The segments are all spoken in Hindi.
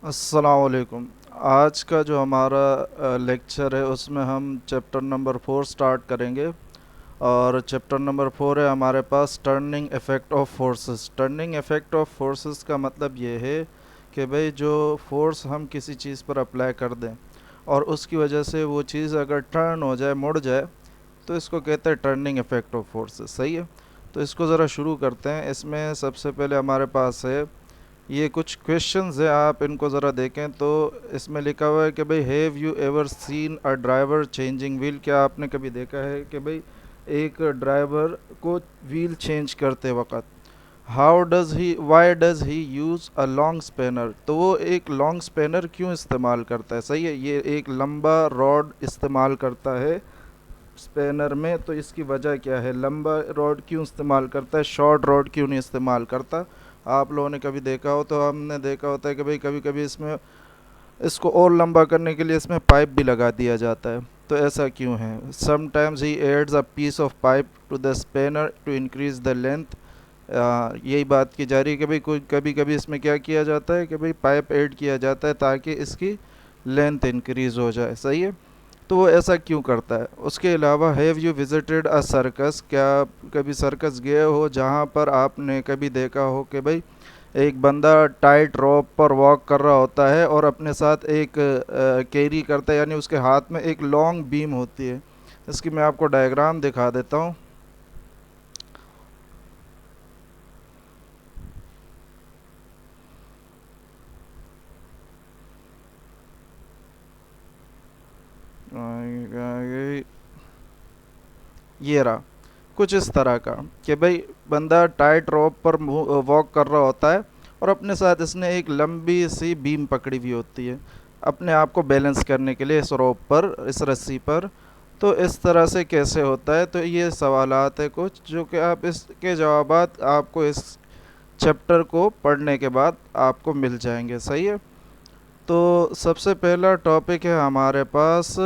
अस्सलाम वालेकुम। आज का जो हमारा लेक्चर है उसमें हम चैप्टर नंबर 4 स्टार्ट करेंगे। और चैप्टर नंबर 4 है हमारे पास turning effect of forces. Turning effect of forces का मतलब ये है कि भाई जो फोर्स हम किसी चीज़ पर अप्लाई कर दें और उसकी वजह से वो चीज़ अगर टर्न हो जाए, मुड़ जाए, तो इसको कहते हैं टर्निंग इफ़ेक्ट ऑफ फोर्सेस। सही है। तो इसको ज़रा शुरू करते हैं। इसमें सबसे पहले हमारे पास है ये कुछ क्वेश्चंस है, आप इनको ज़रा देखें। तो इसमें लिखा हुआ है कि भाई have you ever seen a driver changing wheel. क्या आपने कभी देखा है कि भाई एक ड्राइवर को व्हील चेंज करते वक्त how does he why does he use a long spanner. तो वो एक लॉन्ग स्पेनर क्यों इस्तेमाल करता है। सही है। ये एक लंबा रॉड इस्तेमाल करता है स्पेनर में। तो इसकी वजह क्या है, लंबा रॉड क्यों इस्तेमाल करता है, शॉर्ट रॉड क्यों नहीं इस्तेमाल करता। आप लोगों ने कभी देखा हो तो हमने देखा होता है कि भाई कभी कभी इसमें इसको और लंबा करने के लिए इसमें पाइप भी लगा दिया जाता है। तो ऐसा क्यों है। Sometimes he adds a piece of pipe to the spanner to increase the length. यही बात की जा रही है कि भाई कोई कभी कभी इसमें क्या किया जाता है कि भाई पाइप ऐड किया जाता है ताकि इसकी लेंथ इंक्रीज़ हो जाए। सही है। तो वो ऐसा क्यों करता है। उसके अलावा have you visited a circus. क्या आप कभी सर्कस गए हो जहाँ पर आपने कभी देखा हो कि भाई एक बंदा टाइट रोप पर वॉक कर रहा होता है और अपने साथ एक कैरी करता है, यानी उसके हाथ में एक लॉन्ग बीम होती है। इसकी मैं आपको डायग्राम दिखा देता हूँ। ये रहा कुछ इस तरह का कि भाई बंदा टाइट रोप पर वॉक कर रहा होता है और अपने साथ इसने एक लंबी सी बीम पकड़ी हुई होती है अपने आप को बैलेंस करने के लिए इस रोप पर, इस रस्सी पर। तो इस तरह से कैसे होता है। तो ये सवालात है कुछ जो कि आप इसके जवाबात आपको इस चैप्टर को पढ़ने के बाद आपको मिल जाएंगे। सही है। तो सबसे पहला टॉपिक है हमारे पास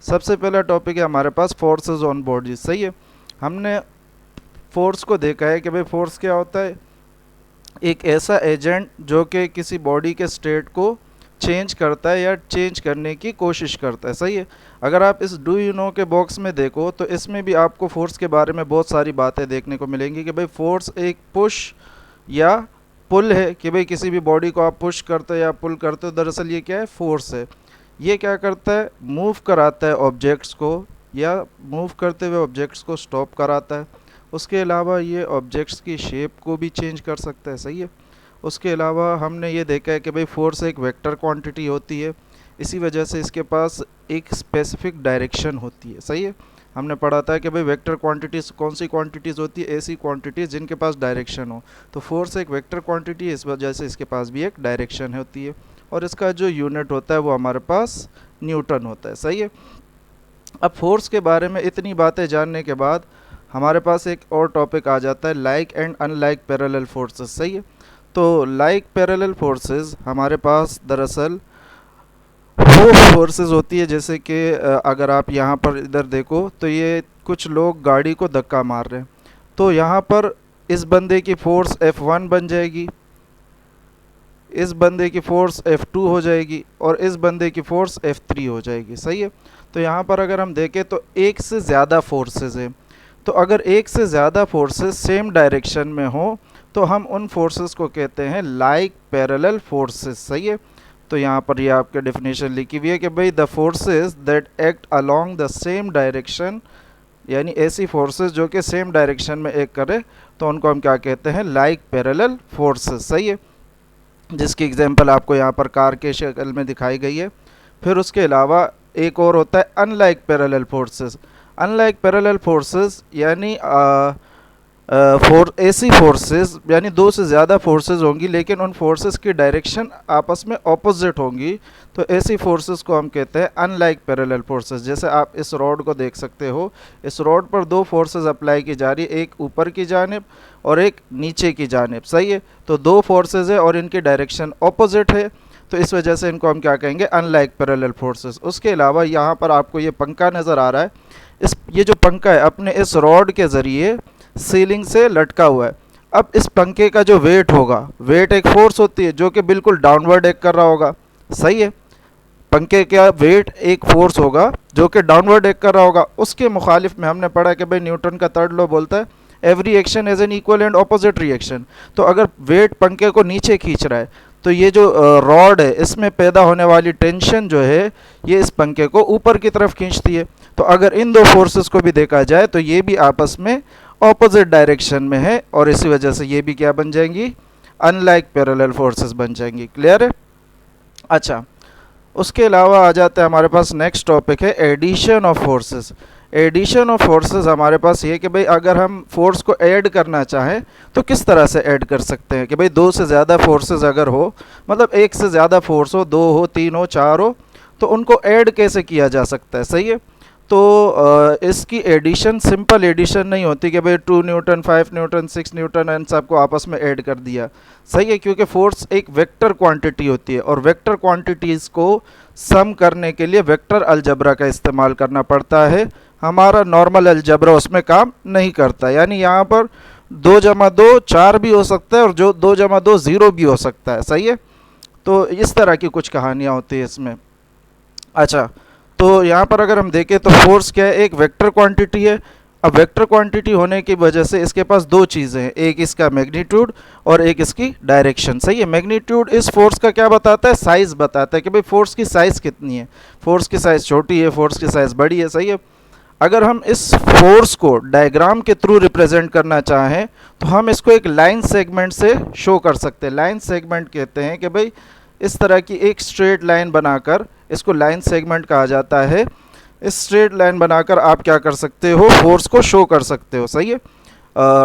सबसे पहला टॉपिक है हमारे पास फोर्सेस ऑन बॉडी। सही है। हमने फोर्स को देखा है कि भाई फोर्स क्या होता है। एक ऐसा एजेंट जो कि किसी बॉडी के स्टेट को चेंज करता है या चेंज करने की कोशिश करता है। सही है। अगर आप इस डू यू नो के बॉक्स में देखो तो इसमें भी आपको फोर्स के बारे में बहुत सारी बातें देखने को मिलेंगी कि भाई फोर्स एक पुश या पुल है कि भाई किसी भी बॉडी को आप पुश करते हो या पुल करते हो, दरअसल ये क्या है, फोर्स है। ये क्या करता है, मूव कराता है ऑब्जेक्ट्स को या मूव करते हुए ऑब्जेक्ट्स को स्टॉप कराता है। उसके अलावा ये ऑब्जेक्ट्स की शेप को भी चेंज कर सकता है। सही है। उसके अलावा हमने ये देखा है कि भाई फोर्स एक वेक्टर क्वांटिटी होती है, इसी वजह से इसके पास एक स्पेसिफिक डायरेक्शन होती है। सही है। हमने पढ़ा था कि भाई वेक्टर क्वांटिटीज़ कौन सी क्वांटिटीज़ होती है, ऐसी क्वांटिटीज़ जिनके पास डायरेक्शन हो। तो फोर्स एक वेक्टर क्वांटिटी है, इस वजह से इसके पास भी एक डायरेक्शन होती है। और इसका जो यूनिट होता है वो हमारे पास न्यूटन होता है। सही है। अब फोर्स के बारे में इतनी बातें जानने के बाद हमारे पास एक और टॉपिक आ जाता है, like and unlike parallel forces. सही है। तो लाइक पैरेलल फोर्सेस हमारे पास दरअसल वो फोर्सेस होती है जैसे कि अगर आप यहाँ पर इधर देखो तो ये कुछ लोग गाड़ी को धक्का मार रहे हैं। तो यहाँ पर इस बंदे की फोर्स F1 बन जाएगी, इस बंदे की फोर्स F2 हो जाएगी और इस बंदे की फोर्स F3 हो जाएगी। सही है। तो यहाँ पर अगर हम देखें तो एक से ज़्यादा फोर्सेस हैं। तो अगर एक से ज़्यादा फोर्सेस सेम डायरेक्शन में हो तो हम उन फोर्सेस को कहते हैं लाइक पैरेलल फोर्सेस। सही है। तो यहाँ पर ये आपके डेफिनेशन लिखी हुई है कि भाई the forces that act along the same direction, यानी ऐसी फोर्सेस जो कि सेम डायरेक्शन में एक्ट करे तो उनको हम क्या कहते हैं, लाइक पैरेलल फोर्सेस। सही है। जिसकी एग्जांपल आपको यहाँ पर कार के शक्ल में दिखाई गई है। फिर उसके अलावा एक और होता है unlike parallel forces. Unlike parallel forces यानी ऐसी फोर्सेस यानी दो से ज़्यादा फोर्सेस होंगी लेकिन उन फोर्सेस की डायरेक्शन आपस में ऑपोजिट होंगी। तो ऐसी फोर्सेस को हम कहते हैं अनलाइक पैरेलल फोर्सेस। जैसे आप इस रोड को देख सकते हो, इस रोड पर दो फोर्सेस अप्लाई की जा रही है, एक ऊपर की जानिब और एक नीचे की जानिब। सही है। तो दो फोर्सेस है और इनकी डायरेक्शन ऑपोजिट है। तो इस वजह से इनको हम क्या कहेंगे, अनलाइक पैरेलल फोर्सेस। उसके अलावा यहाँ पर आपको ये पंखा नज़र आ रहा है, ये जो पंखा है अपने इस रॉड के ज़रिए सीलिंग से लटका हुआ है। अब इस पंखे का जो वेट होगा, वेट एक फोर्स होती है जो कि बिल्कुल डाउनवर्ड एक्ट कर रहा होगा, सही है। पंखे का वेट एक फोर्स होगा जो कि डाउनवर्ड एक्ट कर रहा होगा। उसके मुखालिफ में हमने पढ़ा कि भाई न्यूटन का थर्ड लॉ बोलता है every action as an equal and opposite reaction. तो अगर वेट पंखे को नीचे खींच रहा है तो ये जो रॉड है इसमें पैदा होने वाली टेंशन जो है ये इस पंखे को ऊपर की तरफ खींचती है। तो अगर इन दो फोर्सेस को भी देखा जाए तो ये भी आपस में ऑपोजिट डायरेक्शन में है और इसी वजह से ये भी क्या बन जाएंगी, अनलाइक पैरेलल फोर्सेस बन जाएंगी। क्लियर है? अच्छा, उसके अलावा आ जाता है हमारे पास नेक्स्ट टॉपिक है addition of forces. Addition of forces हमारे पास ये कि भाई अगर हम फोर्स को ऐड करना चाहें तो किस तरह से ऐड कर सकते हैं कि भाई दो से ज़्यादा फोर्सेस अगर हो, मतलब एक से ज़्यादा फोर्स हो, दो हो, तीन हो, चार हो, तो उनको ऐड कैसे किया जा सकता है, सही है। तो इसकी एडिशन सिंपल एडिशन नहीं होती कि भाई 2 न्यूटन 5 न्यूटन 6 न्यूटन एंड सबको आपस में ऐड कर दिया, सही है, क्योंकि फोर्स एक वेक्टर क्वांटिटी होती है और वेक्टर क्वांटिटीज़ को सम करने के लिए वेक्टर अलजबरा का इस्तेमाल करना पड़ता है। हमारा नॉर्मल अलजबरा उसमें काम नहीं करता, यानी यहाँ पर 2 जमा 2 4 भी हो सकता है और जो 2 जमा 2 0 भी हो सकता है, सही है। तो इस तरह की कुछ कहानियाँ होती है इसमें। अच्छा, तो यहाँ पर अगर हम देखें तो फोर्स क्या है, एक वेक्टर क्वांटिटी है। अब वेक्टर क्वांटिटी होने की वजह से इसके पास दो चीज़ें हैं, एक इसका मैग्नीट्यूड और एक इसकी डायरेक्शन, सही है। मैग्नीट्यूड इस फोर्स का क्या बताता है, साइज़ बताता है कि भाई फोर्स की साइज़ कितनी है, फोर्स की साइज़ छोटी है, फोर्स की साइज़ बड़ी है, सही है। अगर हम इस फोर्स को डायग्राम के थ्रू रिप्रेजेंट करना चाहें तो हम इसको एक लाइन सेगमेंट से शो कर सकते हैं। लाइन सेगमेंट कहते हैं कि भाई इस तरह की एक स्ट्रेट लाइन बनाकर, इसको लाइन सेगमेंट कहा जाता है। इस स्ट्रेट लाइन बनाकर आप क्या कर सकते हो, फोर्स को शो कर सकते हो, सही है,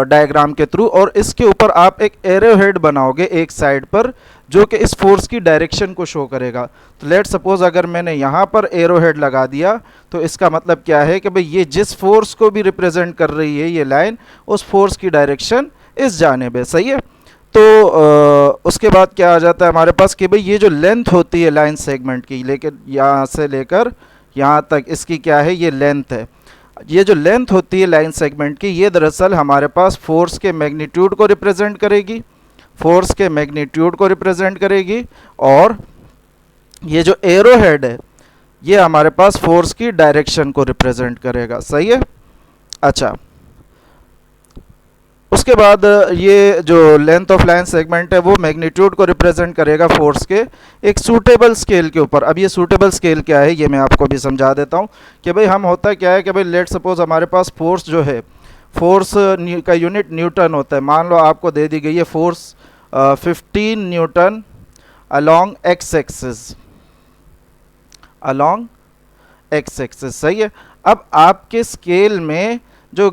डायग्राम के थ्रू। और इसके ऊपर आप एक एरो हेड बनाओगे एक साइड पर जो कि इस फोर्स की डायरेक्शन को शो करेगा। तो लेट सपोज अगर मैंने यहाँ पर एरो हेड लगा दिया तो इसका मतलब क्या है कि भाई ये जिस फोर्स को भी रिप्रेजेंट कर रही है ये लाइन, उस फोर्स की डायरेक्शन इस जानिब है, सही है। तो उसके बाद क्या आ जाता है हमारे पास कि भाई ये जो लेंथ होती है लाइन सेगमेंट की, लेकिन यहाँ से लेकर यहाँ तक इसकी क्या है, ये लेंथ है। ये जो लेंथ होती है लाइन सेगमेंट की, ये दरअसल हमारे पास फोर्स के मैग्नीट्यूड को रिप्रेजेंट करेगी, फोर्स के मैग्नीट्यूड को रिप्रेजेंट करेगी। और ये जो एरो हेड है ये हमारे पास फोर्स की डायरेक्शन को रिप्रेजेंट करेगा, सही है। अच्छा, उसके बाद ये जो लेंथ ऑफ लाइन सेगमेंट है वो मैग्नीट्यूड को रिप्रेजेंट करेगा फोर्स के एक सूटेबल स्केल के ऊपर। अब ये सूटेबल स्केल क्या है ये मैं आपको भी समझा देता हूँ कि भाई हम होता क्या है कि भाई लेट सपोज हमारे पास फोर्स जो है, फोर्स का यूनिट न्यूटन होता है। मान लो आपको दे दी गई है force 15 Newton along x axis, along x axis, सही है। अब आपके स्केल में जो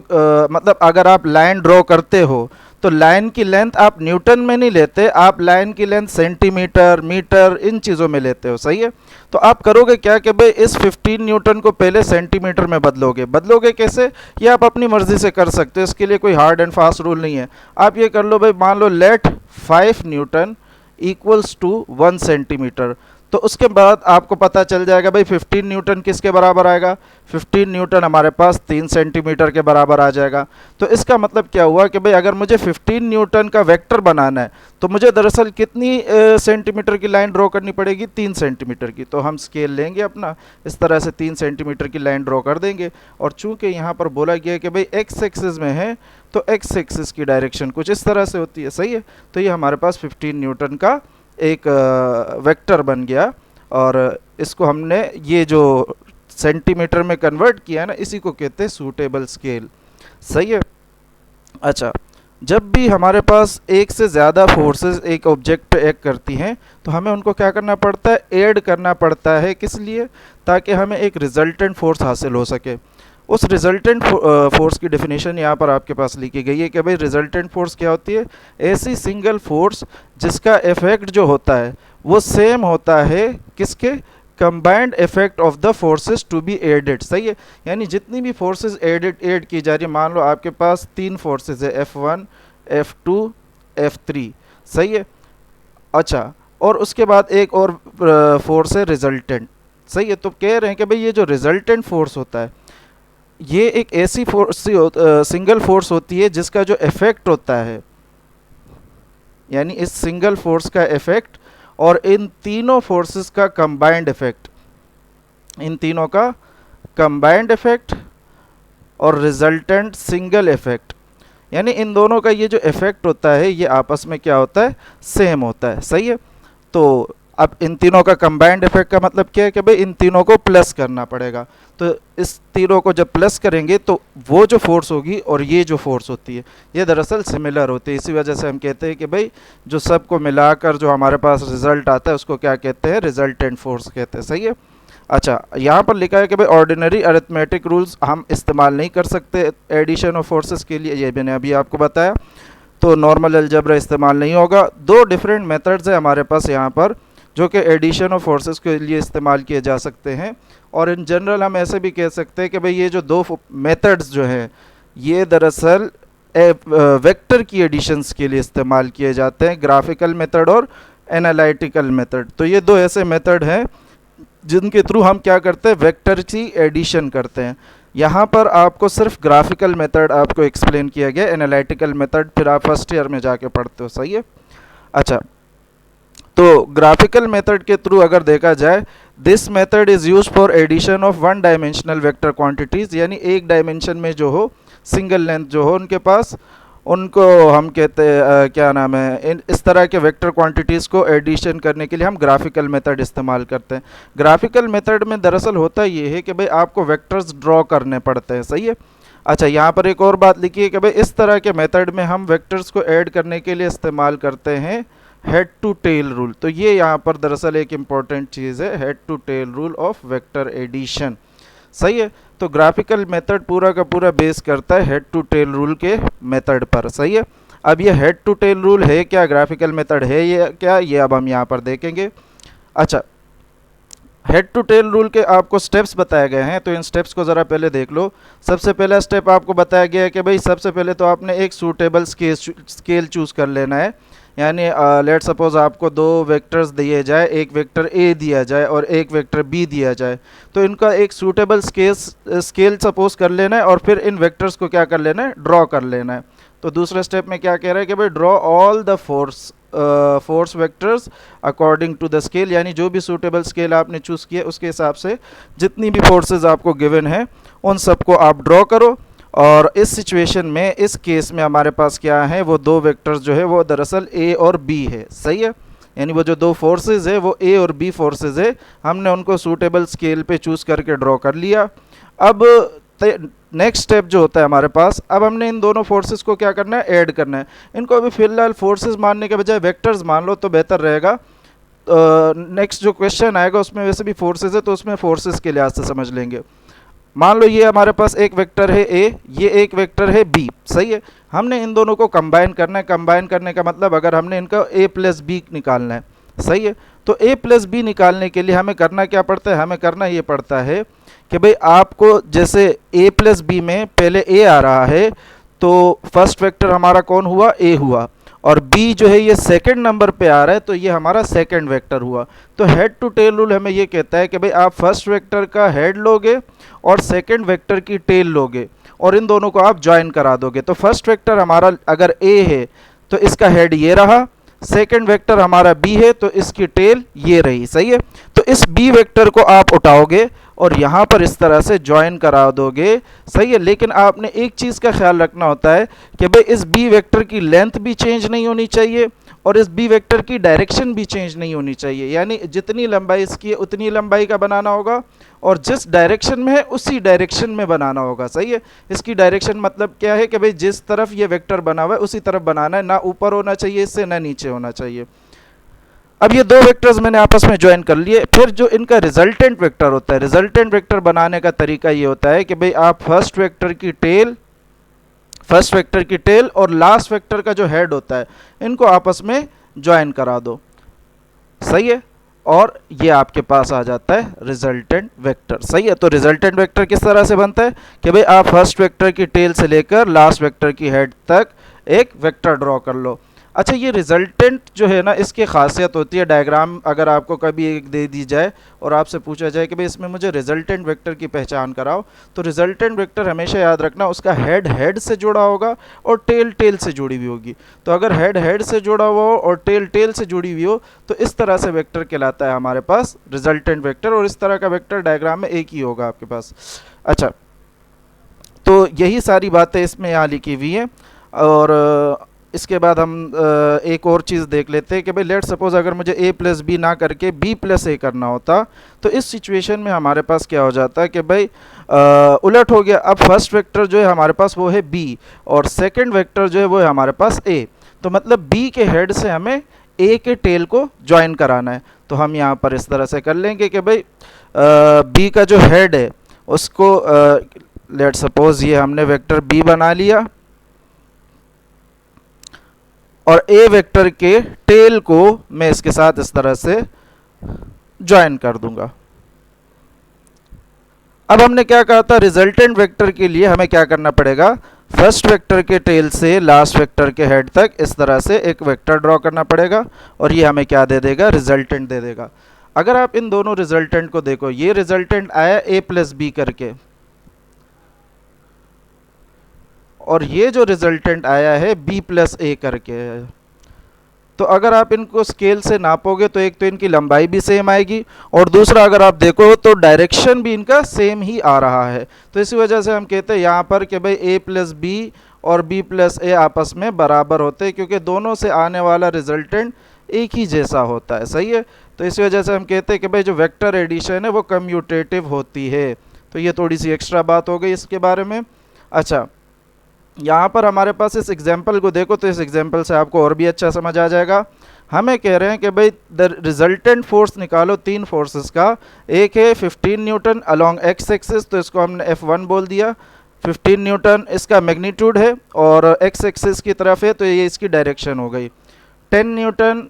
मतलब अगर आप लाइन ड्रॉ करते हो तो लाइन की लेंथ आप न्यूटन में नहीं लेते, आप लाइन की लेंथ सेंटीमीटर, मीटर, इन चीज़ों में लेते हो, सही है। तो आप करोगे क्या कि भाई इस 15 न्यूटन को पहले सेंटीमीटर में बदलोगे कैसे, ये आप अपनी मर्ज़ी से कर सकते हो, इसके लिए कोई हार्ड एंड फास्ट रूल नहीं है। आप ये कर लो भाई, मान लो let 5 newton equals to 1 centimetre. तो उसके बाद आपको पता चल जाएगा भाई 15 न्यूटन किसके बराबर आएगा, 15 न्यूटन हमारे पास 3 सेंटीमीटर के बराबर आ जाएगा। तो इसका मतलब क्या हुआ कि भाई अगर मुझे 15 न्यूटन का वेक्टर बनाना है तो मुझे दरअसल कितनी सेंटीमीटर की लाइन ड्रॉ करनी पड़ेगी, 3 सेंटीमीटर की। तो हम स्केल लेंगे अपना, इस तरह से 3 सेंटीमीटर की लाइन ड्रॉ कर देंगे। और चूंकि यहाँ पर बोला गया कि भाई एक्स एक्सिस में है तो एक्स एक्सिस की डायरेक्शन कुछ इस तरह से होती है, सही है। तो ये हमारे पास 15 न्यूटन का एक वेक्टर बन गया और इसको हमने ये जो सेंटीमीटर में कन्वर्ट किया ना, इसी को कहते हैं सूटेबल स्केल, सही है। अच्छा, जब भी हमारे पास एक से ज़्यादा फोर्सेस एक ऑब्जेक्ट पे एक्ट करती हैं तो हमें उनको क्या करना पड़ता है, ऐड करना पड़ता है। किस लिए, ताकि हमें एक रिजल्टेंट फोर्स हासिल हो सके। उस रिजल्टेंट फोर्स की डेफिनेशन यहाँ पर आपके पास लिखी गई है कि भाई रिजल्टेंट फोर्स क्या होती है, ऐसी सिंगल फोर्स जिसका इफेक्ट जो होता है वो सेम होता है किसके, combined effect of the forces to be added, सही है। यानी जितनी भी फोर्सेस ऐड की जा रही है, मान लो आपके पास 3 फोर्सेस है, F1 F2 F3, सही है। अच्छा, और उसके बाद एक और फोर्स है रिजल्टेंट। सही है, तो कह रहे हैं कि भाई ये जो रिजल्टेंट फोर्स होता है ये एक ऐसी फोर्स सिंगल फोर्स होती है जिसका जो इफेक्ट होता है, यानी इस सिंगल फोर्स का इफेक्ट और इन तीनों फोर्सेस का कंबाइंड इफेक्ट, इन तीनों का कंबाइंड इफेक्ट और रिजल्टेंट सिंगल इफेक्ट, यानी इन दोनों का ये जो इफेक्ट होता है ये आपस में क्या होता है, सेम होता है। सही है, तो अब इन तीनों का कंबाइंड इफेक्ट का मतलब क्या है कि भाई इन तीनों को प्लस करना पड़ेगा। तो इस तीनों को जब प्लस करेंगे तो वो जो फोर्स होगी और ये जो फोर्स होती है ये दरअसल सिमिलर होती है। इसी वजह से हम कहते हैं कि भाई जो सबको मिलाकर जो हमारे पास रिजल्ट आता है उसको क्या कहते हैं, रिजल्टेंट फोर्स कहते हैं। सही है। अच्छा, यहाँ पर लिखा है कि भाई ऑर्डिनरी अरिथमेटिक रूल्स हम इस्तेमाल नहीं कर सकते एडिशन ऑफ फोर्सेस के लिए, ये मैंने अभी आपको बताया। तो नॉर्मल अलजेब्रा इस्तेमाल नहीं होगा। दो डिफरेंट मेथड्स है हमारे पास यहाँ पर जो कि एडिशन ऑफ फोर्सेस के लिए इस्तेमाल किए जा सकते हैं। और इन जनरल हम ऐसे भी कह सकते हैं कि भाई ये जो दो मेथड्स जो हैं ये दरअसल वेक्टर की एडिशंस के लिए इस्तेमाल किए जाते हैं, ग्राफिकल मेथड और एनालिटिकल मेथड। तो ये दो ऐसे मेथड हैं जिनके थ्रू हम क्या करते हैं, वेक्टर की एडिशन करते हैं। यहाँ पर आपको सिर्फ ग्राफिकल मेथड आपको एक्सप्लेन किया गया, एनालिटिकल मेथड फिर आप फर्स्ट ईयर में जाके पढ़ते हो। सही है। अच्छा, तो ग्राफिकल मेथड के थ्रू अगर देखा जाए, this method is use for addition of one dimensional vector quantities, यानी एक डायमेंशन में जो हो सिंगल लेंथ जो हो उनके पास, उनको हम कहते हैं क्या नाम है, इस तरह के वेक्टर क्वांटिटीज़ को एडिशन करने के लिए हम ग्राफिकल मेथड इस्तेमाल करते हैं। ग्राफिकल मेथड में दरअसल होता ये है कि भाई आपको वेक्टर्स ड्रॉ करने पड़ते हैं। सही है। अच्छा, यहाँ पर एक और बात लिखी है कि भाई इस तरह के मेथड में हम वेक्टर्स को ऐड करने के लिए इस्तेमाल करते हैं हेड टू टेल रूल। तो ये यहाँ पर दरअसल एक इम्पॉर्टेंट चीज़ है, head to tail rule of vector addition. सही है। तो ग्राफिकल मेथड पूरा का पूरा बेस करता है हेड टू टेल रूल के मेथड पर। सही है। अब ये हेड टू टेल रूल है क्या, ग्राफिकल मेथड है ये क्या, ये अब हम यहाँ पर देखेंगे। अच्छा, हेड टू टेल रूल के आपको स्टेप्स बताए गए हैं, तो इन स्टेप्स को ज़रा पहले देख लो। सबसे पहला स्टेप आपको बताया गया है कि भाई सबसे पहले तो आपने एक सूटेबल स्केल चूज़ कर लेना है। यानी लेट सपोज आपको दो वेक्टर्स दिए जाए, एक वेक्टर ए दिया जाए और एक वेक्टर बी दिया जाए, तो इनका एक सूटेबल स्केल सपोज कर लेना है और फिर इन वेक्टर्स को क्या कर लेना है, ड्रॉ कर लेना है। तो दूसरे स्टेप में क्या कह रहा है कि भाई draw all the force vectors according to the scale, यानी जो भी सूटेबल स्केल आपने चूज़ किया उसके हिसाब से जितनी भी फोर्सेज आपको गिवन है उन सबको आप ड्रॉ करो। और इस सिचुएशन में, इस केस में हमारे पास क्या है, वो दो वेक्टर्स जो है वो दरअसल ए और बी है। सही है। यानी वो जो दो फोर्सेज है वो ए और बी फोर्सेज है, हमने उनको सूटेबल स्केल पे चूज़ करके ड्रॉ कर लिया। अब नेक्स्ट स्टेप जो होता है हमारे पास, अब हमने इन दोनों फोर्सेस को क्या करना है, ऐड करना है। इनको अभी फिलहाल फोर्सेस मानने के बजाय वेक्टर्स मान लो तो बेहतर रहेगा। नेक्स्ट जो क्वेश्चन आएगा उसमें वैसे भी फोर्सेस है तो उसमें फोर्सेस के लिहाज से समझ लेंगे। मान लो ये हमारे पास एक वेक्टर है ए, ये एक वेक्टर है बी। सही है। हमने इन दोनों को कंबाइन करना है। कंबाइन करने का मतलब अगर हमने इनका ए प्लस बी निकालना है। सही है। तो ए प्लस बी निकालने के लिए हमें करना क्या पड़ता है, हमें करना ये पड़ता है कि भाई आपको जैसे ए प्लस बी में पहले ए आ रहा है तो फर्स्ट वेक्टर हमारा कौन हुआ, ए हुआ, और बी जो है ये सेकंड नंबर पे आ रहा है तो ये हमारा सेकंड वेक्टर हुआ। तो हेड टू टेल रूल हमें ये कहता है कि भाई आप फर्स्ट वेक्टर का हेड लोगे और सेकंड वेक्टर की टेल लोगे और इन दोनों को आप ज्वाइन करा दोगे। तो फर्स्ट वेक्टर हमारा अगर ए है तो इसका हेड ये रहा, सेकंड वेक्टर हमारा बी है तो इसकी टेल ये रही। सही है। तो इस बी वेक्टर को आप उठाओगे और यहाँ पर इस तरह से ज्वाइन करा दोगे। सही है। लेकिन आपने एक चीज़ का ख्याल रखना होता है कि भाई इस बी वेक्टर की लेंथ भी चेंज नहीं होनी चाहिए और इस बी वेक्टर की डायरेक्शन भी चेंज नहीं होनी चाहिए। यानी जितनी लंबाई इसकी है उतनी लंबाई का बनाना होगा और जिस डायरेक्शन में है उसी डायरेक्शन में बनाना होगा। सही है। इसकी डायरेक्शन मतलब क्या है कि भाई जिस तरफ ये वेक्टर बना हुआ है उसी तरफ बनाना है, ना ऊपर होना चाहिए इससे ना नीचे होना चाहिए। अब ये दो वेक्टर्स मैंने आपस में ज्वाइन कर लिए। फिर जो इनका रिजल्टेंट वेक्टर होता है, रिजल्टेंट वेक्टर बनाने का तरीका ये होता है कि भाई आप फर्स्ट वेक्टर की टेल और लास्ट वेक्टर का जो हेड होता है इनको आपस में ज्वाइन करा दो। सही है। और ये आपके पास आ जाता है रिजल्टेंट वेक्टर। सही है। तो रिजल्टेंट वेक्टर किस तरह से बनता है कि भाई आप फर्स्ट वेक्टर की टेल से लेकर लास्ट वेक्टर की हेड तक एक वेक्टर ड्रॉ कर लो। अच्छा, ये रिजल्टेंट जो है ना, इसकी खासियत होती है, डायग्राम अगर आपको कभी एक दे दी जाए और आपसे पूछा जाए कि भाई इसमें मुझे रिजल्टेंट वेक्टर की पहचान कराओ, तो रिजल्टेंट वेक्टर हमेशा याद रखना उसका हेड हेड से जुड़ा होगा और टेल टेल से जुड़ी हुई होगी। तो अगर हेड हेड से जुड़ा हुआ हो और टेल टेल से जुड़ी हुई हो तो इस तरह से वेक्टर कहलाता है हमारे पास रिजल्टेंट वेक्टर, और इस तरह का वेक्टर डायग्राम में एक ही होगा आपके पास। अच्छा, तो यही सारी बातें इसमें यहाँ लिखी हुई हैं। और इसके बाद हम एक और चीज़ देख लेते हैं कि भाई लेट सपोज अगर मुझे a प्लस बी ना करके b प्लस ए करना होता, तो इस सिचुएशन में हमारे पास क्या हो जाता है कि भाई उलट हो गया। अब फर्स्ट वेक्टर जो है हमारे पास वो है b और सेकंड वेक्टर जो है वो है हमारे पास a। तो मतलब b के हेड से हमें a के टेल को ज्वाइन कराना है। तो हम यहाँ पर इस तरह से कर लेंगे कि भाई b का जो हेड है उसको लेट सपोज ये हमने वेक्टर b बना लिया और a वेक्टर के टेल को मैं इसके साथ इस तरह से ज्वाइन कर दूंगा। अब हमने क्या कहा था, रिजल्टेंट वेक्टर के लिए हमें क्या करना पड़ेगा, फर्स्ट वेक्टर के टेल से लास्ट वेक्टर के हेड तक इस तरह से एक वेक्टर ड्रॉ करना पड़ेगा और ये हमें क्या दे देगा, रिजल्टेंट दे देगा। अगर आप इन दोनों रिजल्टेंट को देखो, ये रिजल्टेंट आया a प्लस बी करके और ये जो रिजल्टेंट आया है b प्लस ए करके। तो अगर आप इनको स्केल से नापोगे तो एक तो इनकी लंबाई भी सेम आएगी और दूसरा अगर आप देखो तो डायरेक्शन भी इनका सेम ही आ रहा है। तो इसी वजह से हम कहते हैं यहाँ पर कि भाई a प्लस बी और b प्लस ए आपस में बराबर होते हैं, क्योंकि दोनों से आने वाला रिजल्टेंट एक ही जैसा होता है। सही है। तो इसी वजह से हम कहते हैं कि भाई जो वेक्टर एडिशन है वो कम्यूटेटिव होती है। तो ये थोड़ी सी एक्स्ट्रा बात हो गई इसके बारे में। अच्छा, यहाँ पर हमारे पास इस एग्जाम्पल को देखो तो इस एग्जाम्पल से आपको और भी अच्छा समझ आ जाएगा। हमें कह रहे हैं कि भाई द रिजल्टेंट फोर्स निकालो तीन फोर्सेस का। एक है 15 न्यूटन अलोंग एक्स एक्सिस, तो इसको हमने F1 बोल दिया। 15 न्यूटन इसका मैग्नीट्यूड है और एक्स एक्सिस की तरफ है तो ये इसकी डायरेक्शन हो गई। 10 Newton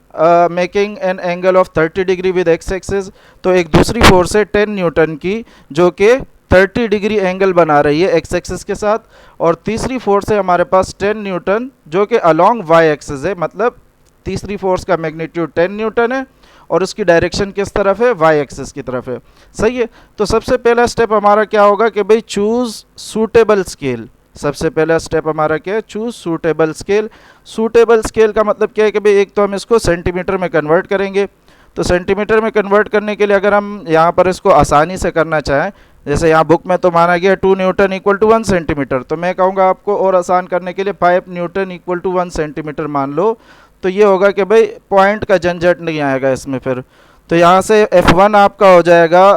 making an angle of 30 degree with x axis, तो एक दूसरी फोर्स है 10 न्यूटन की जो कि 30 डिग्री एंगल बना रही है एक्स एक्सिस के साथ। और तीसरी फोर्स है हमारे पास 10 न्यूटन जो कि अलोंग वाई एक्सिस है, मतलब तीसरी फोर्स का मैग्नीट्यूड 10 न्यूटन है और उसकी डायरेक्शन किस तरफ है, वाई एक्सिस की तरफ है। सही है। तो सबसे पहला स्टेप हमारा क्या होगा कि भाई चूज सूटेबल स्केल। सबसे पहला स्टेप हमारा क्या है, choose suitable scale. Suitable scale का मतलब क्या है कि भाई एक तो हम इसको सेंटीमीटर में कन्वर्ट करेंगे। तो सेंटीमीटर में कन्वर्ट करने के लिए अगर हम यहाँ पर इसको आसानी से करना चाहें, जैसे यहाँ बुक में तो माना गया 2 न्यूटन इक्वल टू 1 सेंटीमीटर, तो मैं कहूँगा आपको और आसान करने के लिए 5 न्यूटन इक्वल टू 1 सेंटीमीटर मान लो। तो ये होगा कि भाई पॉइंट का झंझट नहीं आएगा इसमें फिर। तो यहाँ से F1 आपका हो जाएगा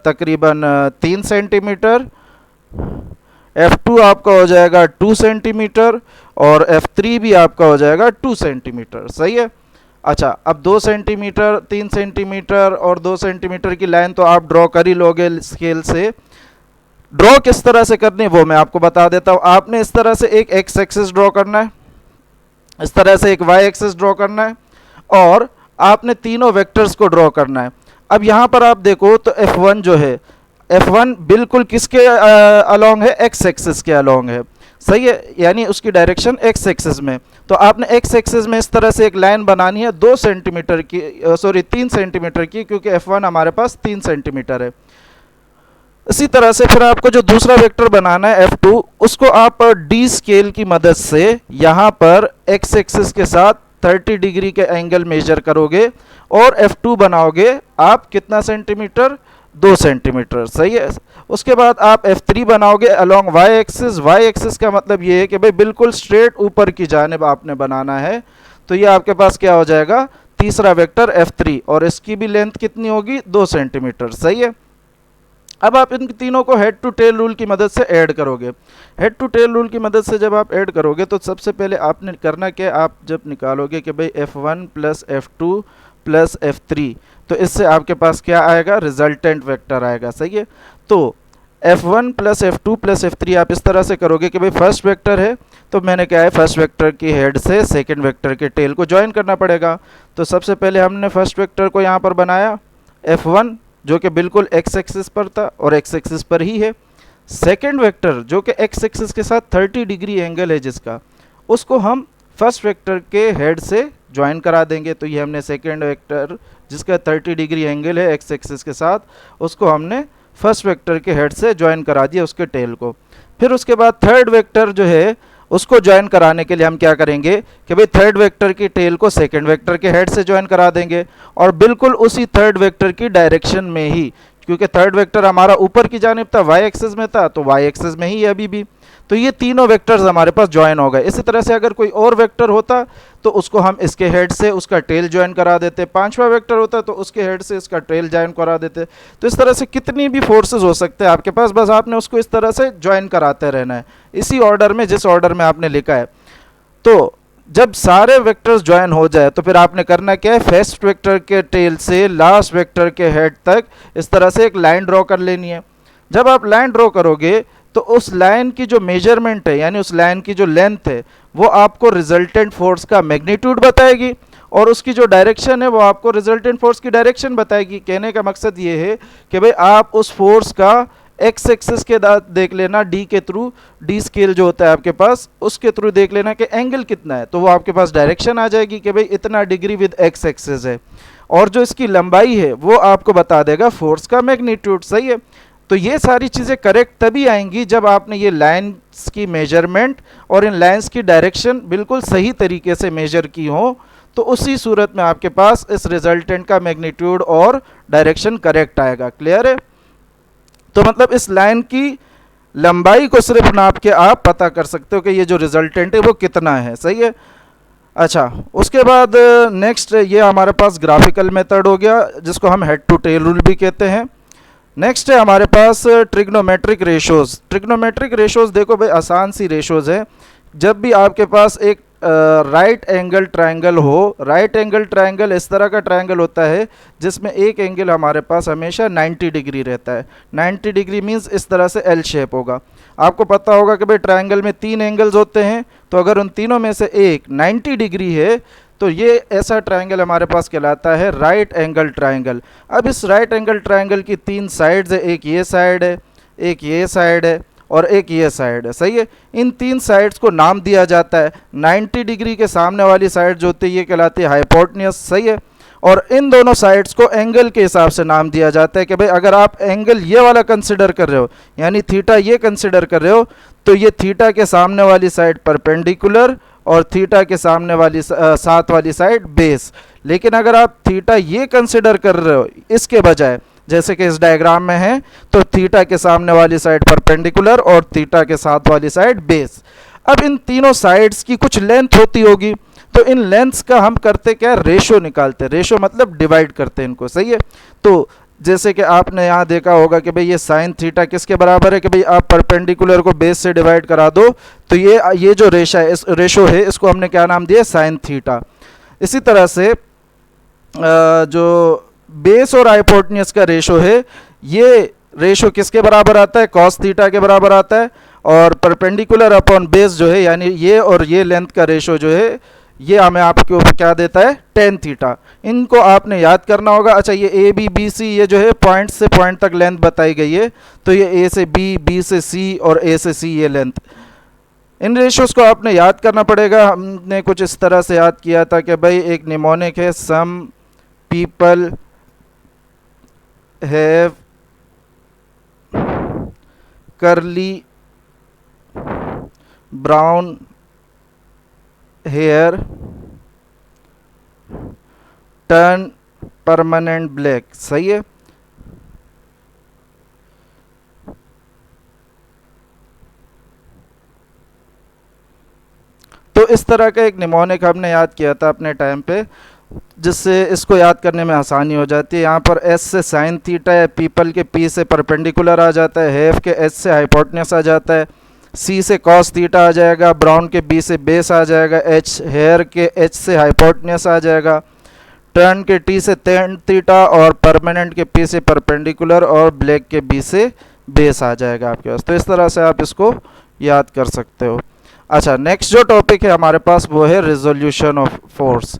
तकरीबन 3 सेंटीमीटर, F2 आपका हो जाएगा 2 सेंटीमीटर और F3 भी आपका हो जाएगा 2 सेंटीमीटर। सही है। अच्छा, अब 2 सेंटीमीटर, 3 सेंटीमीटर और 2 सेंटीमीटर की लाइन तो आप ड्रॉ कर ही लोगे स्केल से। ड्रॉ किस तरह से करनी है वो मैं आपको बता देता हूँ। आपने इस तरह से एक एक्स एक्सिस ड्रॉ करना है, इस तरह से एक वाई एक्सिस ड्रॉ करना है और आपने तीनों वेक्टर्स को ड्रॉ करना है। अब यहाँ पर आप देखो तो F1 जो है, F1 बिल्कुल किसके अलोंग है, एक्स एक्सिस के अलोंग है। सही है, यानी उसकी डायरेक्शन एक्स एक्सिस में। तो आपने एक्स एक्सिस में इस तरह से एक लाइन बनानी है 2 सेंटीमीटर की, सॉरी 3 सेंटीमीटर की, क्योंकि F1 हमारे पास 3 सेंटीमीटर है। इसी तरह से फिर आपको जो दूसरा वेक्टर बनाना है F2, उसको आप डी स्केल की मदद से यहाँ पर एक्स एक्सिस के साथ 30 डिग्री के एंगल मेजर करोगे और F2 बनाओगे आप कितना सेंटीमीटर, 2 सेंटीमीटर। सही है। उसके बाद आप F3 बनाओगे along Y axis. Y axis का मतलब ये है कि भाई बिल्कुल स्ट्रेट ऊपर की जानिब आपने बनाना है। तो ये आपके पास क्या हो जाएगा, तीसरा वेक्टर F3 और इसकी भी लेंथ कितनी होगी, 2 सेंटीमीटर। सही है। अब आप इन तीनों को हेड टू टेल रूल की मदद से ऐड करोगे। हेड टू टेल रूल की मदद से जब आप ऐड करोगे तो सबसे पहले आपने करना क्या, आप जब निकालोगे कि भाई F1 plus F2 plus F3, तो इससे आपके पास क्या आएगा, रिजल्टेंट वेक्टर आएगा। सही है। तो F1 plus F2 plus F3 आप इस तरह से करोगे कि भाई फर्स्ट वेक्टर है तो मैंने क्या है, फर्स्ट वेक्टर की हेड से सेकंड वेक्टर के टेल को ज्वाइन करना पड़ेगा। तो सबसे पहले हमने फर्स्ट वेक्टर को यहाँ पर बनाया F1 जो कि बिल्कुल एक्स एक्सिस पर था और एक्स एक्सिस पर ही है। सेकंड वेक्टर जो कि एक्स एक्सिस के साथ 30 डिग्री एंगल है जिसका, उसको हम फर्स्ट वेक्टर के हेड से ज्वाइन करा देंगे। तो ये हमने सेकेंड वेक्टर जिसका 30 डिग्री एंगल है एक्स एक्सिस के साथ, उसको हमने फर्स्ट वेक्टर के हेड से ज्वाइन करा दिया उसके टेल को। फिर उसके बाद थर्ड वेक्टर जो है उसको ज्वाइन कराने के लिए हम क्या करेंगे कि भाई थर्ड वेक्टर की टेल को सेकंड वेक्टर के हेड से ज्वाइन करा देंगे, और बिल्कुल उसी थर्ड वेक्टर की डायरेक्शन में ही, क्योंकि थर्ड वेक्टर हमारा ऊपर की जानिब था, वाई एक्सिस में था, तो वाई एक्सिस में ही है अभी भी। तो ये तीनों वेक्टर्स हमारे पास ज्वाइन हो गए। इसी तरह से अगर कोई और वेक्टर होता तो उसको हम इसके हेड से उसका टेल ज्वाइन करा देते, पांचवा वेक्टर होता तो उसके हेड से इसका टेल ज्वाइन करा देते। तो इस तरह से कितनी भी फोर्सेस हो सकते हैं आपके पास, बस आपने उसको इस तरह से ज्वाइन कराते रहना है, इसी ऑर्डर में जिस ऑर्डर में आपने लिखा है। तो जब सारे वेक्टर्स ज्वाइन हो जाए तो फिर आपने करना क्या है, फर्स्ट वेक्टर के टेल से लास्ट वेक्टर के हेड तक इस तरह से एक लाइन ड्रॉ कर लेनी है। जब आप लाइन ड्रॉ करोगे तो उस लाइन की जो मेजरमेंट है, यानी उस लाइन की जो लेंथ है, वो आपको रिजल्टेंट फोर्स का मैग्नीट्यूड बताएगी, और उसकी जो डायरेक्शन है वो आपको रिजल्टेंट फोर्स की डायरेक्शन बताएगी। कहने का मकसद ये है कि भाई आप उस फोर्स का एक्स एक्सिस के देख लेना, डी के थ्रू, डी स्केल जो होता है आपके पास, उसके थ्रू देख लेना कि एंगल कितना है, तो वो आपके पास डायरेक्शन आ जाएगी कि भाई इतना डिग्री विद एक्स एक्सिस है, और जो इसकी लंबाई है वो आपको बता देगा फोर्स का मैग्नीट्यूड। सही है। तो ये सारी चीज़ें करेक्ट तभी आएंगी जब आपने ये लाइंस की मेजरमेंट और इन लाइंस की डायरेक्शन बिल्कुल सही तरीके से मेजर की हो, तो उसी सूरत में आपके पास इस रिजल्टेंट का मैग्नीट्यूड और डायरेक्शन करेक्ट आएगा। क्लियर है। तो मतलब इस लाइन की लंबाई को सिर्फ नाप के आप पता कर सकते हो कि ये जो रिजल्टेंट है वो कितना है। सही है। अच्छा, उसके बाद नेक्स्ट ये हमारे पास ग्राफिकल मेथड हो गया, जिसको हम हेड टू टेल रूल भी कहते हैं। नेक्स्ट है हमारे पास ट्रिग्नोमेट्रिक रेशोज़। ट्रिग्नोमेट्रिक रेशोज़ देखो भाई आसान सी रेशोज़ है। जब भी आपके पास एक राइट एंगल ट्रायंगल हो, राइट एंगल ट्रायंगल इस तरह का ट्रायंगल होता है जिसमें एक एंगल हमारे पास हमेशा 90 डिग्री रहता है। 90 डिग्री मीन्स इस तरह से एल शेप होगा। आपको पता होगा कि भाई ट्रायंगल में 3 एंगल्स होते हैं, तो अगर उन तीनों में से एक 90 डिग्री है तो ये ऐसा ट्रायंगल हमारे पास कहलाता है राइट एंगल ट्रायंगल। अब इस राइट एंगल ट्रायंगल की 3 साइड्स है, एक ये साइड है, एक ये साइड है और एक ये साइड है। सही है। इन 3 साइड्स को नाम दिया जाता है। 90 डिग्री के सामने वाली साइड जो होती है ये कहलाती है हाइपोटेन्यूज। सही है। और इन दोनों साइड्स को एंगल के हिसाब से नाम दिया जाता है कि भाई अगर आप एंगल ये वाला कंसिडर कर रहे हो, यानी थीटा ये कंसिडर कर रहे हो, तो ये थीटा के सामने वाली साइड परपेंडिकुलर और थीटा के सामने वाली साथ वाली साइड बेस। लेकिन अगर आप थीटा ये कंसिडर कर रहे हो इसके बजाय, जैसे कि इस डायग्राम में है, तो थीटा के सामने वाली साइड परपेंडिकुलर और थीटा के साथ वाली साइड बेस। अब इन तीनों साइड्स की कुछ लेंथ होती होगी, तो इन लेंथ्स का हम करते क्या, रेशो निकालते हैं। रेशो मतलब डिवाइड करते हैं इनको। सही है। तो जैसे कि आपने यहाँ देखा होगा कि भाई ये साइन थीटा किसके बराबर है, कि भाई आप परपेंडिकुलर को बेस से डिवाइड करा दो, तो ये जो रेशो है इसको हमने क्या नाम दिया, साइन थीटा। इसी तरह से जो बेस और हाइपोटेन्यूज का रेशो है, ये रेशो किसके बराबर आता है, कॉस थीटा के बराबर आता है। और परपेंडिकुलर अपॉन बेस जो है, यानी ये और ये लेंथ का रेशो जो है, ये हमें आपके ऊपर क्या देता है, टेन थीटा। इनको आपने याद करना होगा। अच्छा, ये ए बी बी सी, ये जो है पॉइंट से पॉइंट तक लेंथ बताई गई है, तो ये ए से बी, बी से सी और ए से सी ये लेंथ। इन रेशोज़ को आपने याद करना पड़ेगा। हमने कुछ इस तरह से याद किया था कि भाई एक निमोनिक है, some people have curly brown hair turn permanent black। सही है। तो इस तरह का एक निमोनिक हमने याद किया था अपने टाइम पे, जिससे इसको याद करने में आसानी हो जाती है। यहाँ पर एस से साइन थीटा है, पीपल के पी से परपेंडिकुलर आ जाता है, हैव के एच से हाइपोटेन्यूज आ जाता है, सी से कॉस थीटा आ जाएगा, ब्राउन के बी से बेस आ जाएगा, एच हेयर के एच से हाइपोटेन्यूज आ जाएगा, टर्न के टी से टेन थीटा और परमानेंट के पी से परपेंडिकुलर और ब्लैक के बी से बेस आ जाएगा आपके पास। तो इस तरह से आप इसको याद कर सकते हो। अच्छा, नेक्स्ट जो टॉपिक है हमारे पास वो है resolution of force.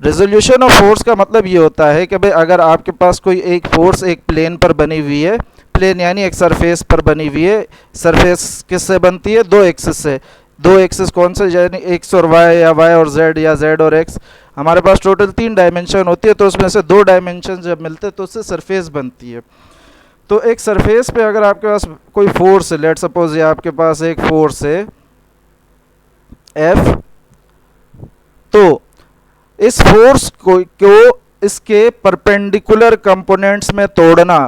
Resolution of force का मतलब ये होता है कि भाई अगर आपके पास कोई एक फोर्स एक प्लेन पर बनी हुई है, प्लेन यानी एक सरफेस पर बनी हुई है, सरफेस किससे बनती है, दो एक्सिस से, दो एक्सिस कौन से, यानी एक्स और वाई या वाई और जेड या जेड और एक्स, हमारे पास टोटल 3 डायमेंशन होती है, तो उसमें से 2 डायमेंशन जब मिलते हैं तो उससे सरफेस बनती है। तो एक सरफेस पे अगर आपके पास कोई फोर्स है, लेट सपोज ये आपके पास एक फोर्स है एफ, तो इस फोर्स को इसके परपेंडिकुलर कंपोनेंट्स में तोड़ना,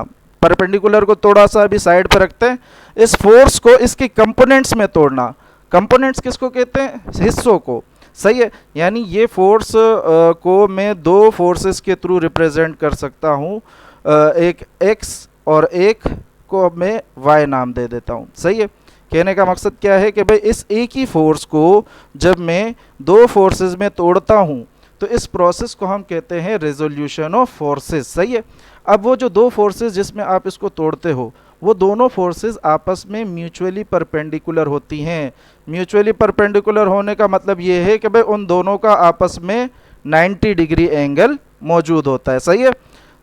परपेंडिकुलर को थोड़ा सा अभी साइड पर रखते हैं, इस फोर्स को इसके कंपोनेंट्स में तोड़ना। कंपोनेंट्स किसको कहते हैं? हिस्सों को, सही है। यानी ये फोर्स को मैं 2 फोर्सेस के थ्रू रिप्रेजेंट कर सकता हूँ, एक x और एक को मैं y नाम दे देता हूँ, सही है। कहने का मकसद क्या है कि भाई इस एक ही फोर्स को जब मैं 2 फोर्सेस में तोड़ता हूँ तो इस प्रोसेस को हम कहते हैं रेजोल्यूशन ऑफ फोर्सेस, सही है। अब वो जो 2 फोर्सेस जिसमें आप इसको तोड़ते हो, वो दोनों फोर्सेस आपस में म्यूचुअली परपेंडिकुलर होती हैं। म्यूचुअली परपेंडिकुलर होने का मतलब ये है कि भाई उन दोनों का आपस में 90 डिग्री एंगल मौजूद होता है, सही है।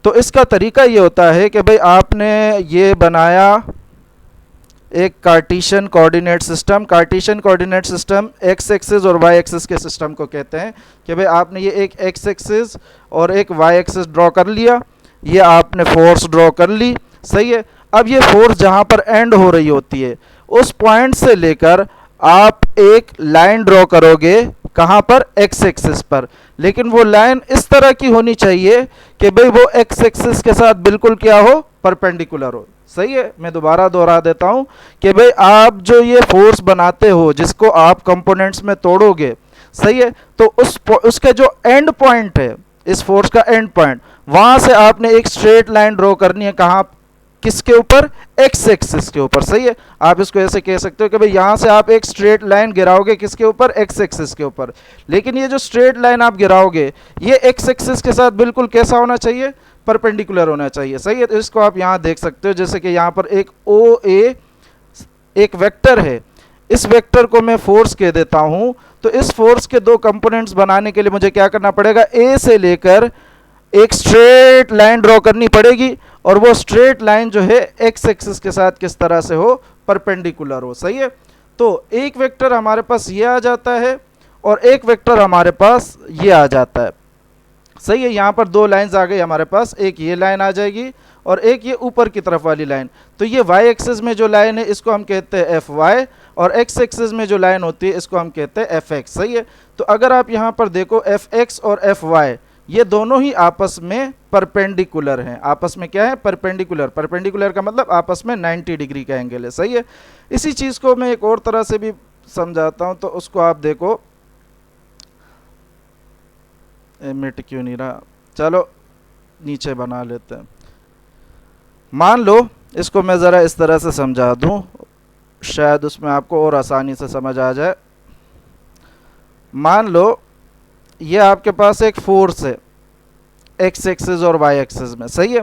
तो इसका तरीका ये होता है कि भाई आपने ये बनाया एक Cartesian coordinate system. Cartesian coordinate system x axis और वाई एक्सिस के सिस्टम को कहते हैं कि भाई आपने ये एक एक्स एक्सिस और एक वाई एक्सिस ड्रॉ कर लिया, ये आपने फोर्स ड्रॉ कर ली, सही है। अब ये फोर्स जहाँ पर एंड हो रही होती है उस पॉइंट से लेकर आप एक लाइन ड्रॉ करोगे, कहाँ पर? एक्स एक्सिस पर। लेकिन वो लाइन इस तरह की होनी चाहिए कि भाई वो एक्स एक्सिस के साथ बिल्कुल क्या हो? परपेंडिकुलर हो, सही है। मैं दोबारा दोहरा देता हूं कि भाई आप जो ये फोर्स बनाते हो जिसको आप कंपोनेंट्स में तोड़ोगे, सही है, तो उसका जो एंड पॉइंट है, इस फोर्स का एंड पॉइंट, वहां से आपने एक स्ट्रेट लाइन ड्रॉ करनी है, कहाँ? किसके ऊपर? एक्स एक्सिस के ऊपर, सही है। आप इसको ऐसे कह सकते हो कि भाई यहां से आप एक स्ट्रेट लाइन गिराओगे, किसके ऊपर? एक्स एक्सिस के ऊपर। लेकिन ये जो स्ट्रेट लाइन आप गिराओगे ये एक्स एक्सिस के साथ बिल्कुल कैसा होना चाहिए? परपेंडिकुलर होना चाहिए, सही है। तो इसको आप यहां देख सकते हो, जैसे कि यहां पर एक ओ ए एक वेक्टर है, इस वेक्टर को मैं फोर्स कह देता हूं। तो इस फोर्स के 2 कंपोनेंट्स बनाने के लिए मुझे क्या करना पड़ेगा? ए से लेकर एक स्ट्रेट लाइन ड्रॉ करनी पड़ेगी, और वो स्ट्रेट लाइन जो है एक्स एक्सिस के साथ किस तरह से हो? परपेंडिकुलर हो, सही है। तो एक वेक्टर हमारे पास ये आ जाता है और एक वेक्टर हमारे पास ये आ जाता है, सही है। यहाँ पर 2 लाइंस आ गई हमारे पास, एक ये लाइन आ जाएगी और एक ये ऊपर की तरफ वाली लाइन। तो ये वाई एक्सिस में जो लाइन है इसको हम कहते हैं एफ वाई, और एक्स एक्सिस में जो लाइन होती है इसको हम कहते हैं एफ एक्स, सही है। तो अगर आप यहाँ पर देखो एफ एक्स और एफ वाई ये दोनों ही आपस में परपेंडिकुलर हैं। आपस में क्या है? परपेंडिकुलर। परपेंडिकुलर का मतलब आपस में 90 डिग्री का एंगल है, सही है। इसी चीज़ को मैं एक और तरह से भी समझाता हूं, तो उसको आप देखो, मिट क्यों नहीं रहा, चलो नीचे बना लेते हैं। मान लो इसको मैं ज़रा इस तरह से समझा दूं, शायद उसमें आपको और आसानी से समझ आ जाए। मान लो ये आपके पास एक फोर्स है एक्स एक्सिस और वाई एक्सिस में, सही है,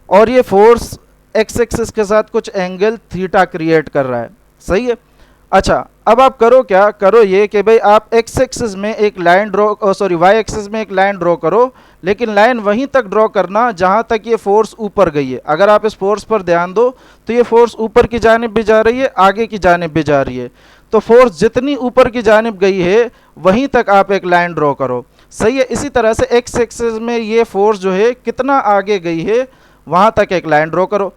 और ये फोर्स एक्स एक्सिस के साथ कुछ एंगल थीटा क्रिएट कर रहा है, सही है। अच्छा, अब आप करो क्या? करो ये कि भाई आप एक्स एक्सिस में एक line draw, sorry Y axis में एक लाइन ड्रॉ करो, लेकिन लाइन वहीं तक ड्रॉ करना जहां तक ये फोर्स ऊपर गई है। अगर आप इस फोर्स पर ध्यान दो तो ये फोर्स ऊपर की जानिब भी जा रही है, आगे की जानिब भी जा रही है। तो फोर्स जितनी ऊपर की जानिब गई है वहीं तक आप एक लाइन ड्रॉ करो, सही है। इसी तरह से एक्स एक्सिस में ये फोर्स जो है कितना आगे गई है वहां तक एक लाइन ड्रॉ करो।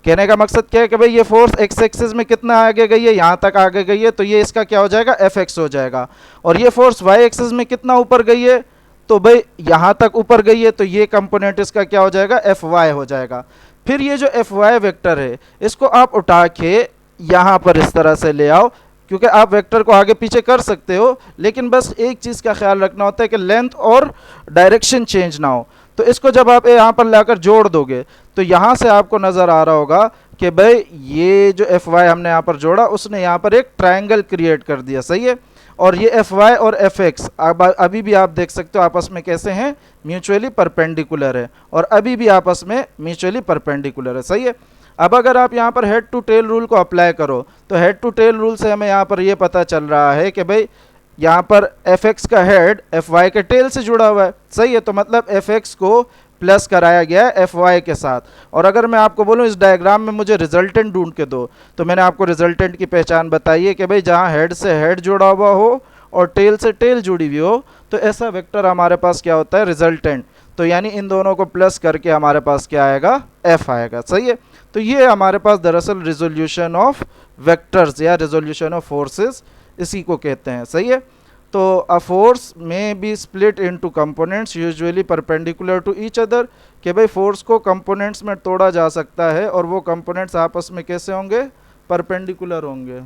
कहने का मकसद क्या है कि भाई ये फोर्स एक्स एक्सिस में कितना आगे गई है? यहाँ तक आगे गई है, तो ये इसका क्या हो जाएगा? एफ एक्स हो जाएगा। और ये फोर्स वाई एक्सिस में कितना ऊपर गई है? तो भाई यहाँ तक ऊपर गई है, तो ये कंपोनेंट इसका क्या हो जाएगा? एफ वाई हो जाएगा। फिर ये जो एफ वाई वेक्टर है इसको आप उठा के यहाँ पर इस तरह से ले आओ, क्योंकि आप वेक्टर को आगे पीछे कर सकते हो, लेकिन बस एक चीज़ का ख्याल रखना होता है कि लेंथ और डायरेक्शन चेंज ना हो। तो इसको जब आप यहाँ पर लाकर जोड़ दोगे तो यहाँ से आपको नज़र आ रहा होगा कि भाई ये जो एफ वाई हमने यहाँ पर जोड़ा उसने यहाँ पर एक ट्रायंगल क्रिएट कर दिया, सही है। और ये एफ वाई और एफ एक्स अभी भी आप देख सकते हो आपस में कैसे हैं? म्यूचुअली परपेंडिकुलर है, और अभी भी आपस में म्यूचुअली परपेंडिकुलर है, सही है। अब अगर आप यहाँ पर हेड टू टेल रूल को अप्लाई करो तो हेड टू टेल रूल से हमें यहाँ पर ये पता चल रहा है कि भाई यहाँ पर एफ एक्स का हेड एफ वाई के टेल से जुड़ा हुआ है, सही है। तो मतलब एफ एक्स को प्लस कराया गया है एफ वाई के साथ। और अगर मैं आपको बोलूँ इस डायग्राम में मुझे रिजल्टेंट ढूंढ के दो, तो मैंने आपको रिजल्टेंट की पहचान बताई है कि भाई जहाँ हेड से हेड जुड़ा हुआ हो और टेल से टेल जुड़ी हुई हो, तो ऐसा वेक्टर हमारे पास क्या होता है, रिजल्टेंट। तो यानी इन दोनों को प्लस करके हमारे पास क्या आएगा, एफ आएगा। सही है। तो ये हमारे पास दरअसल रिजोल्यूशन ऑफ वेक्टर्स या रिजोल्यूशन ऑफ फोर्सेस इसी को कहते हैं। सही है। तो a force may be split into components usually perpendicular to each other, कि भाई फोर्स को कंपोनेंट्स में तोड़ा जा सकता है और वो कंपोनेंट्स आपस में कैसे होंगे, परपेंडिकुलर होंगे।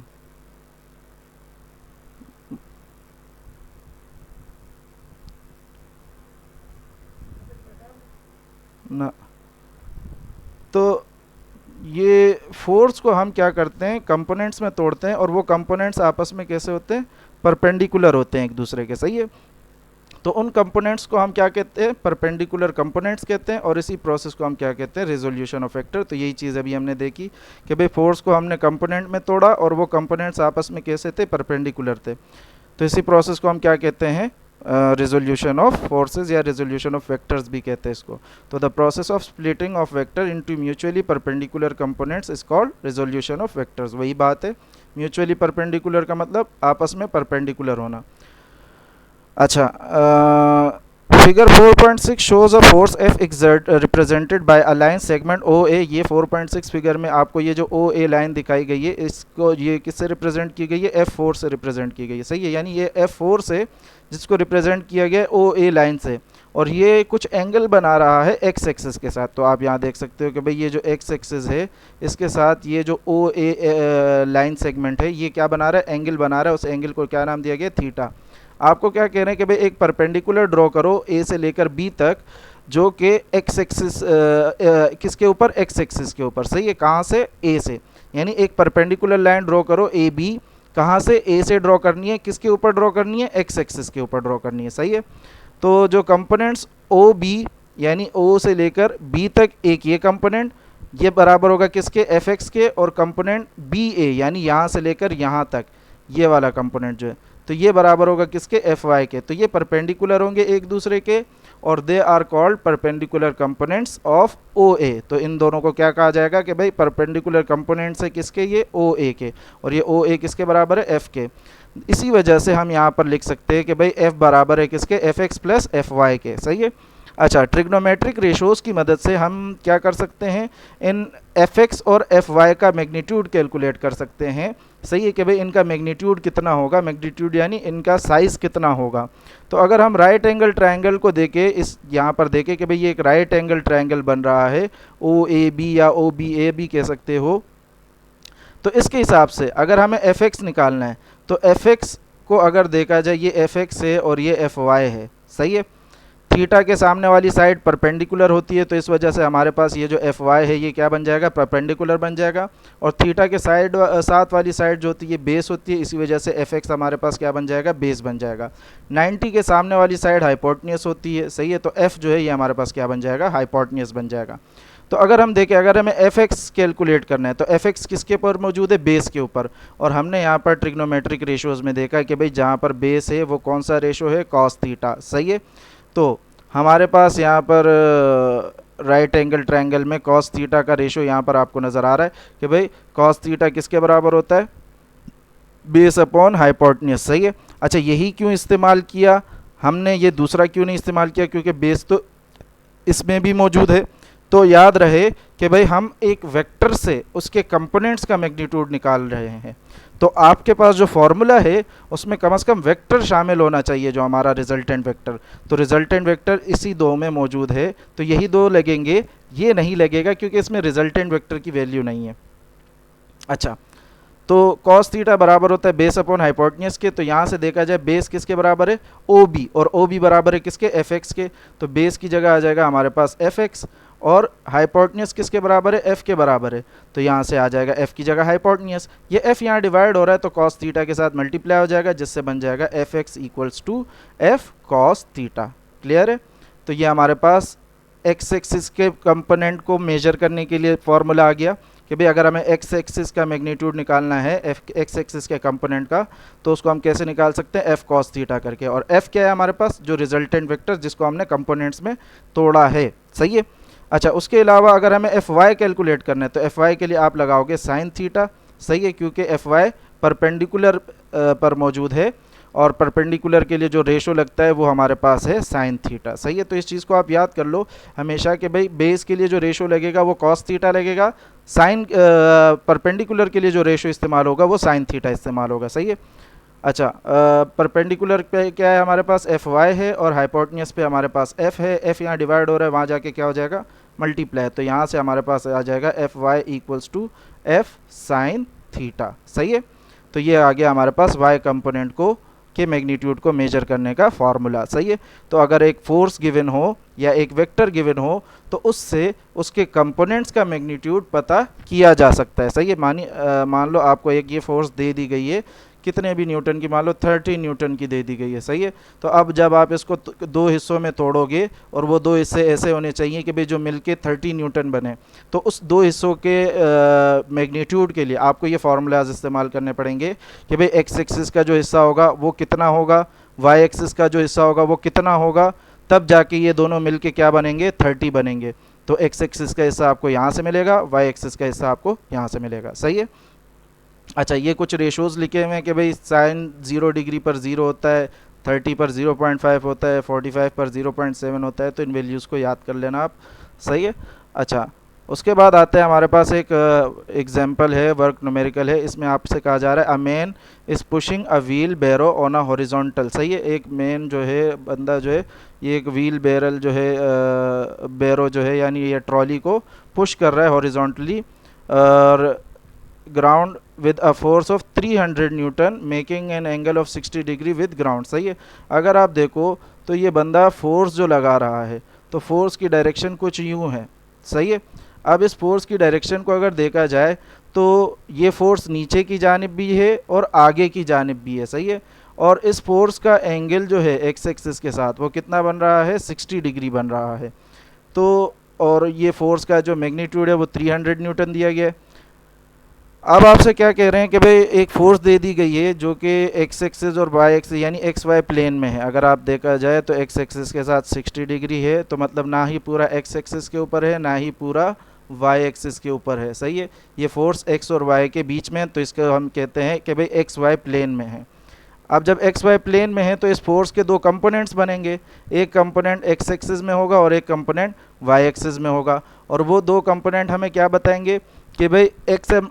ना, तो ये फोर्स को हम क्या करते हैं, कंपोनेंट्स में तोड़ते हैं और वो कंपोनेंट्स आपस में कैसे होते हैं, परपेंडिकुलर होते हैं एक दूसरे के। सही है। तो उन कंपोनेंट्स को हम क्या कहते हैं, परपेंडिकुलर कंपोनेंट्स कहते हैं, और इसी प्रोसेस को हम क्या कहते हैं, रिजोल्यूशन ऑफ वेक्टर। तो यही चीज़ अभी हमने देखी कि भाई फोर्स को हमने कंपोनेंट में तोड़ा और वो कंपोनेंट्स आपस में कैसे थे, परपेंडिकुलर थे। तो इसी प्रोसेस को हम क्या कहते हैं, रिजोल्यूशन ऑफ फोर्सेस या रिजोल्यूशन ऑफ वेक्टर्स भी कहते हैं इसको। तो the process of splitting of vector into mutually perpendicular components is called resolution of vectors. वही बात है, म्यूचुअली परपेंडिकुलर का मतलब आपस में परपेंडिकुलर होना। अच्छा, figure 4.6 shows a force F exert represented by a line segment O A. ये 4.6 फिगर में आपको ये जो ओ ए लाइन दिखाई गई है, इसको ये किससे रिप्रेजेंट की गई है, एफ फोर्स से रिप्रेजेंट की गई है। सही है। यानी ये एफ फोर्स है जिसको रिप्रेजेंट किया गया है ओ ए लाइन से, और ये कुछ एंगल बना रहा है एक्स एक्सिस के साथ। तो आप यहाँ देख सकते हो कि भाई ये जो एक्स एक्सिस है इसके साथ ये जो ओ ए लाइन सेगमेंट है ये क्या बना रहा है, एंगल बना रहा है। उस एंगल को क्या नाम दिया गया, थीटा। आपको क्या कह रहे हैं कि भाई एक परपेंडिकुलर ड्रॉ करो ए से लेकर बी तक, जो कि एक्स एक्सिस किसके ऊपर, एक्स एक्सिस के ऊपर। सही है। कहाँ से, ए से। यानी एक परपेंडिकुलर लाइन ड्रॉ करो ए बी, कहाँ से, ए से ड्रॉ करनी है, किसके ऊपर ड्रॉ करनी है, एक्स एक्सिस के ऊपर ड्रॉ करनी है। सही है। तो जो कंपोनेंट्स ओ बी यानी ओ से लेकर बी तक एक ये कंपोनेंट, ये बराबर होगा किसके, एफ एक्स के, और कंपोनेंट बी ए यानी यहाँ से लेकर यहाँ तक ये वाला कंपोनेंट जो है, तो ये बराबर होगा किसके, एफ वाई के। तो ये परपेंडिकुलर होंगे एक दूसरे के, और they are called perpendicular components of O A. तो इन दोनों को क्या कहा जाएगा कि भाई परपेंडिकुलर कंपोनेंट्स है किसके, ये ओ ए के, और ये ओ ए किसके बराबर है, एफ के। इसी वजह से हम यहाँ पर लिख सकते हैं कि भाई एफ बराबर है किसके, F X plus F Y के। सही है। अच्छा, ट्रिग्नोमेट्रिक रेशोज़ की मदद से हम क्या कर सकते हैं, इन एफ एक्स और एफ वाई का मैग्नीट्यूड कैलकुलेट कर सकते हैं। सही है कि भाई इनका मैग्नीट्यूड कितना होगा, मैग्नीट्यूड यानी इनका साइज़ कितना होगा। तो अगर हम राइट एंगल ट्रायंगल को देखें, इस यहाँ पर देखें कि भाई ये एक राइट एंगल ट्रायंगल बन रहा है, ओ ए बी या ओ बी ए भी कह सकते हो। तो इसके हिसाब से अगर हमें एफ एक्स निकालना है, तो एफ एक्स को अगर देखा जाए, ये एफ एक्स है और ये एफ वाई है। सही है। थीटा के सामने वाली साइड परपेंडिकुलर होती है, तो इस वजह से हमारे पास ये जो एफ वाई है ये क्या बन जाएगा, परपेंडिकुलर बन जाएगा। और थीटा के साथ वाली साइड जो होती है ये बेस होती है, इसी वजह से एफ एक्स हमारे पास क्या बन जाएगा, बेस बन जाएगा। 90 के सामने वाली साइड हाइपोटेन्यूस होती है। सही है। तो एफ जो है ये हमारे पास क्या बन जाएगा, हाइपोटेन्यूस बन जाएगा। तो अगर हम देखें, अगर हमें एफ एक्स कैलकुलेट करना है, तो एफ एक्स किसके ऊपर मौजूद है, बेस के ऊपर। और हमने यहाँ पर ट्रिग्नोमेट्रिक रेशोज़ में देखा कि भाई जहाँ पर बेस है वो कौन सा रेशो है, कॉस थीटा। सही है। तो हमारे पास यहाँ पर राइट एंगल ट्रायंगल में कॉस थीटा का रेशो यहाँ पर आपको नज़र आ रहा है कि भाई कॉस थीटा किसके बराबर होता है, बेस अपॉन हाइपोटेन्यूस। सही है। अच्छा, यही क्यों इस्तेमाल किया हमने, ये दूसरा क्यों नहीं इस्तेमाल किया, क्योंकि बेस तो इसमें भी मौजूद है। तो याद रहे कि भाई हम एक वेक्टर से उसके कंपोनेंट्स का मैग्नीट्यूड निकाल रहे हैं, तो आपके पास जो फॉर्मूला है उसमें कम से कम वेक्टर शामिल होना चाहिए, जो हमारा रिजल्टेंट वेक्टर। तो रिजल्टेंट वेक्टर इसी दो में मौजूद है, तो यही दो लगेंगे, ये नहीं लगेगा क्योंकि इसमें रिजल्टेंट वेक्टर की वैल्यू नहीं है। अच्छा, तो कॉस थीटा बराबर होता है बेस अपॉन हाइपोटेन्यूस के। तो यहाँ से देखा जाए बेस किसके बराबर है, ओ बी, और ओ बी बराबर है किसके, एफ एक्स के। तो बेस की जगह आ जाएगा हमारे पास एफ एक्स, और हाइपोटेन्यूस किसके बराबर है, एफ के बराबर है। तो यहाँ से आ जाएगा एफ की जगह हाइपोटेन्यूस। ये एफ यहाँ डिवाइड हो रहा है तो कॉस थीटा के साथ मल्टीप्लाई हो जाएगा, जिससे बन जाएगा F X equals to F cos theta. Clear है। तो ये हमारे पास एक्स एक्सिस के कंपोनेंट को मेजर करने के लिए फॉर्मूला आ गया कि भाई अगर हमें एक्स एक्सिस का मैग्नीट्यूड निकालना है एक्स एक्सिस के कंपोनेंट का, तो उसको हम कैसे निकाल सकते हैं, एफ कॉस थीटा करके। और एफ क्या है हमारे पास, जो रिजल्टेंट वेक्टर जिसको हमने कंपोनेंट्स में तोड़ा है। सही है। अच्छा, उसके अलावा अगर हमें एफ वाई कैलकुलेट करना है तो एफ वाई के लिए आप लगाओगे साइन थीटा। सही है, क्योंकि एफ वाई परपेंडिकुलर पर मौजूद है और परपेंडिकुलर के लिए जो रेशो लगता है वो हमारे पास है साइन थीटा। सही है, तो इस चीज़ को आप याद कर लो हमेशा कि भाई बेस के लिए जो रेशो लगेगा वो कॉस थीटा लगेगा, साइन परपेंडिकुलर के लिए जो रेशो इस्तेमाल होगा वो साइन थीटा इस्तेमाल होगा। सही है। अच्छा, परपेंडिकुलर पे क्या है हमारे पास, एफ वाई है, और हाइपोटेन्यूस पे हमारे पास एफ है। एफ यहाँ डिवाइड हो रहा है, वहाँ जाके क्या हो जाएगा, मल्टीप्लाई। तो यहाँ से हमारे पास आ जाएगा F Y equals to F sine theta. सही है, तो ये आ गया हमारे पास वाई कंपोनेंट को के मैग्नीट्यूड को मेजर करने का फॉर्मूला। सही है, तो अगर एक फोर्स गिवन हो या एक वेक्टर गिवन हो तो उससे उसके कंपोनेंट्स का मैग्नीट्यूड पता किया जा सकता है। सही है, मान लो आपको एक ये फोर्स दे दी गई है, कितने भी न्यूटन की, मान लो 30 न्यूटन की दे दी गई है। सही है, तो अब जब आप इसको दो हिस्सों में तोड़ोगे और वो दो हिस्से ऐसे होने चाहिए कि भाई जो मिलके 30 न्यूटन बने, तो उस दो हिस्सों के मैग्नीट्यूड के लिए आपको ये फार्मूलाज इस्तेमाल करने पड़ेंगे कि भाई एक्स एक्सिस का जो हिस्सा होगा वो कितना होगा, वाई एक्सिस का जो हिस्सा होगा वो कितना होगा, तब जाके ये दोनों मिलके क्या बनेंगे, 30 बनेंगे। तो एक्स एक्सिस का हिस्सा आपको यहाँ से मिलेगा, वाई एक्सिस का हिस्सा आपको यहाँ से मिलेगा। सही है। अच्छा, ये कुछ रेशोज़ लिखे हुए हैं कि भाई साइन 0 डिग्री पर 0 होता है, 30 पर 0.5 होता है, 45 पर 0.7 होता है। तो इन वैल्यूज़ को याद कर लेना आप। सही है। अच्छा, उसके बाद आते हैं हमारे पास एक एग्जाम्पल है, वर्क न्यूमेरिकल है। इसमें आपसे कहा जा रहा है a man is pushing a wheelbarrow on a horizontal. सही है, एक मैन जो है, बंदा जो है, ये एक व्हील बैरल जो है, बैरो जो है यानी ये ट्रॉली को पुश कर रहा है हॉरिजॉन्टली, और ground with a force of 300 Newton making an angle of 60 degree with ground. सही है, अगर आप देखो तो ये बंदा फोर्स जो लगा रहा है तो फोर्स की डायरेक्शन कुछ यूँ है। सही है, अब इस फोर्स की डायरेक्शन को अगर देखा जाए तो ये फोर्स नीचे की जानिब भी है और आगे की जानिब भी है। सही है, और इस फोर्स का एंगल जो है एक्स एक्सिस के साथ वो कितना बन रहा है, 60 डिग्री बन रहा है। तो और ये फोर्स का जो मैग्नीट्यूड है वो 300 न्यूटन दिया गया है। अब आपसे क्या कह रहे हैं कि भाई एक फोर्स दे दी गई है जो कि एक्स एक्सिस और वाई एक्सिस यानी एक्स वाई प्लेन में है। अगर आप देखा जाए तो एक्स एक्सिस के साथ 60 डिग्री है, तो मतलब ना ही पूरा एक्स एक्सिस के ऊपर है ना ही पूरा वाई एक्सिस के ऊपर है। सही है, ये फोर्स एक्स और वाई के बीच में है, तो इसको हम कहते हैं कि भाई एक्स वाई प्लेन में है। अब जब एक्स वाई प्लेन में है तो इस फोर्स के दो कंपोनेंट्स बनेंगे, एक कंपोनेंट एक्स एक्सिस में होगा और एक कंपोनेंट वाई एक्सिस में होगा। और वो दो कंपोनेंट हमें क्या बताएंगे कि भाई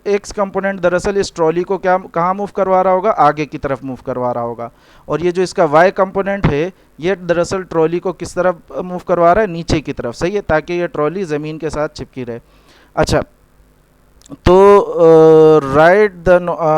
एक्स कंपोनेंट दरअसल इस ट्रॉली को क्या कहाँ मूव करवा रहा होगा, आगे की तरफ मूव करवा रहा होगा, और ये जो इसका वाई कंपोनेंट है ये दरअसल ट्रॉली को किस तरफ मूव करवा रहा है, नीचे की तरफ। सही है, ताकि ये ट्रॉली ज़मीन के साथ चिपकी रहे। अच्छा, तो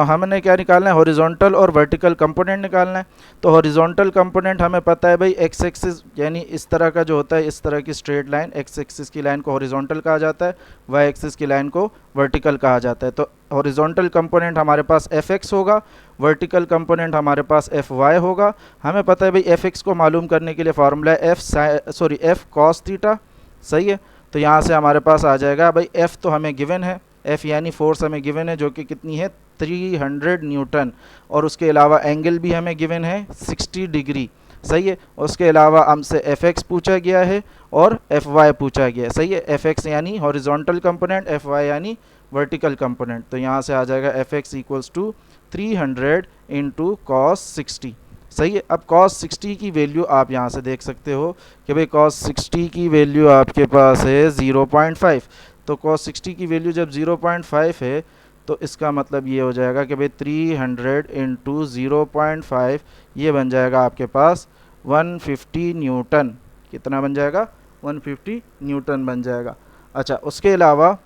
हमने क्या निकालना है, हॉरिजॉन्टल और वर्टिकल कंपोनेंट निकालना है। तो हॉरिजॉन्टल कंपोनेंट हमें पता है भाई एक्स एक्सिस यानी इस तरह का जो होता है, इस तरह की स्ट्रेट लाइन, एक्स एक्सिस की लाइन को हॉरिजॉन्टल कहा जाता है, वाई एक्सिस की लाइन को वर्टिकल कहा जाता है। तो हॉरिजॉन्टल कंपोनेंट हमारे पास एफ एक्स होगा, वर्टिकल कंपोनेंट हमारे पास एफ वाई होगा। हमें पता है भाई एफ एक्स को मालूम करने के लिए फार्मूला है एफ कॉस थीटा। सही है, तो यहाँ से हमारे पास आ जाएगा भाई एफ तो हमें गिवन है, एफ यानी फोर्स हमें गिवन है जो कि कितनी है, 300 न्यूटन, और उसके अलावा एंगल भी हमें गिवन है 60 डिग्री। सही है, उसके अलावा हमसे एफ एक्स पूछा गया है और एफ वाई पूछा गया है। सही है, एफ एक्स यानी हॉरिजॉन्टल कंपोनेंट, एफ वाई यानी वर्टिकल कंपोनेंट। तो यहाँ से आ जाएगा F X equals to 300 into cos 60। सही है, अब cos 60 की वैल्यू आप यहाँ से देख सकते हो कि भाई cos 60 की वैल्यू आपके पास है 0.5। तो cos 60 की वैल्यू जब 0.5 है तो इसका मतलब ये हो जाएगा कि भाई 300 इंटू 0.5 ये बन जाएगा आपके पास 150 न्यूटन। कितना बन जाएगा, 150 न्यूटन बन जाएगा। अच्छा, उसके अलावा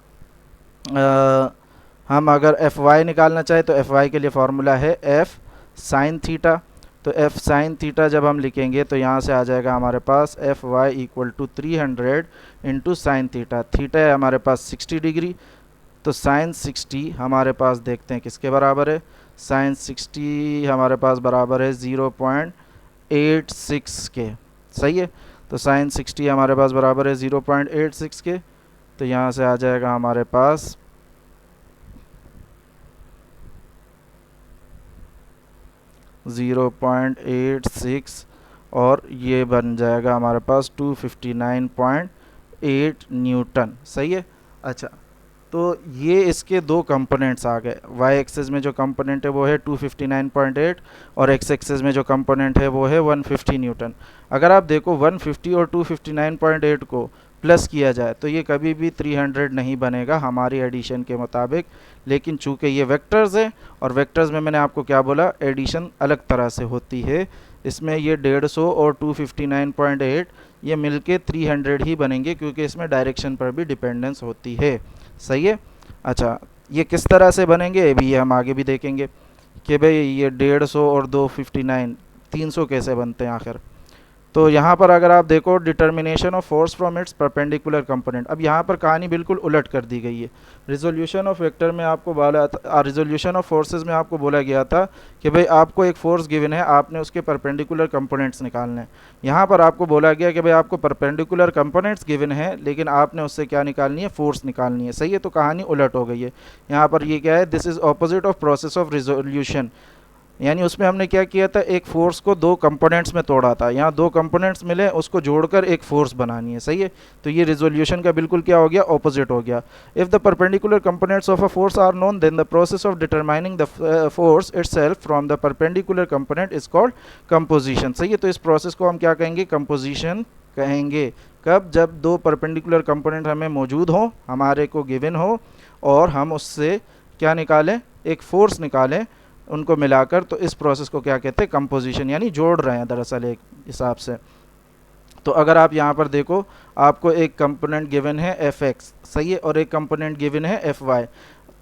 हम अगर एफ वाई निकालना चाहें तो एफ वाई के लिए फार्मूला है एफ साइन थीटा। तो एफ साइन थीटा जब हम लिखेंगे तो यहाँ से आ जाएगा हमारे पास F Y equal to 300 into sine theta. Theta है हमारे पास 60 डिग्री, तो साइन 60 हमारे पास देखते हैं किसके बराबर है, साइन 60 हमारे पास बराबर है 0.86 के। सही है, तो साइन 60 हमारे पास बराबर है 0.86 के। तो यहाँ से आ जाएगा हमारे पास 0.86 और ये बन जाएगा हमारे पास 259.8 न्यूटन। सही है। अच्छा, तो ये इसके दो कंपोनेंट्स आ गए। वाई एक्सिस में जो कंपोनेंट है वो है 259.8 और एक्स एक्सिस में जो कंपोनेंट है वो है 150 न्यूटन। अगर आप देखो 150 और 259.8 को प्लस किया जाए तो ये कभी भी 300 नहीं बनेगा हमारी एडिशन के मुताबिक, लेकिन चूंकि ये वेक्टर्स हैं और वेक्टर्स में मैंने आपको क्या बोला, एडिशन अलग तरह से होती है। इसमें ये 150 और 259.8 ये मिलके 300 ही बनेंगे, क्योंकि इसमें डायरेक्शन पर भी डिपेंडेंस होती है। सही है। अच्छा, ये किस तरह से बनेंगे अभी ये हम आगे भी देखेंगे कि भाई ये 150 और 259 300 कैसे बनते हैं आखिर। तो यहाँ पर अगर आप देखो determination of force from its perpendicular component, अब यहाँ पर कहानी बिल्कुल उलट कर दी गई है। रिजोल्यूशन ऑफ वेक्टर में आपको बोला था, रिजोल्यूशन ऑफ फोर्सेस में आपको बोला गया था कि भाई आपको एक फोर्स गिवन है, आपने उसके परपेंडिकुलर कंपोनेंट्स निकालने हैं। यहाँ पर आपको बोला गया कि भाई आपको परपेंडिकुलर कंपोनेंट्स गिवन है, लेकिन आपने उससे क्या निकालनी है, फोर्स निकालनी है। सही है। तो कहानी उलट हो गई है। यहाँ पर ये क्या है, this is opposite of process of resolution, यानी उसमें हमने क्या किया था, एक फोर्स को दो कंपोनेंट्स में तोड़ा था। यहाँ दो कंपोनेंट्स मिले, उसको जोड़कर एक फोर्स बनानी है। सही है। तो ये रिजोल्यूशन का बिल्कुल क्या हो गया, ऑपोजिट हो गया। If the perpendicular components of a force are known, then the process of determining the force itself from the perpendicular component is called composition. सही है। तो इस प्रोसेस को हम क्या कहेंगे, कंपोजिशन कहेंगे। कब, जब दो परपेंडिकुलर कंपोनेंट हमें मौजूद हो, हमारे को गिवन हो, और हम उससे क्या निकालें, एक फोर्स निकालें उनको मिलाकर, तो इस प्रोसेस को क्या कहते हैं, कंपोजिशन, यानी जोड़ रहे हैं दरअसल एक हिसाब से। तो अगर आप यहाँ पर देखो, आपको एक कंपोनेंट गिवन है एफ एक्स, सही है, और एक कंपोनेंट गिवन है एफ वाई।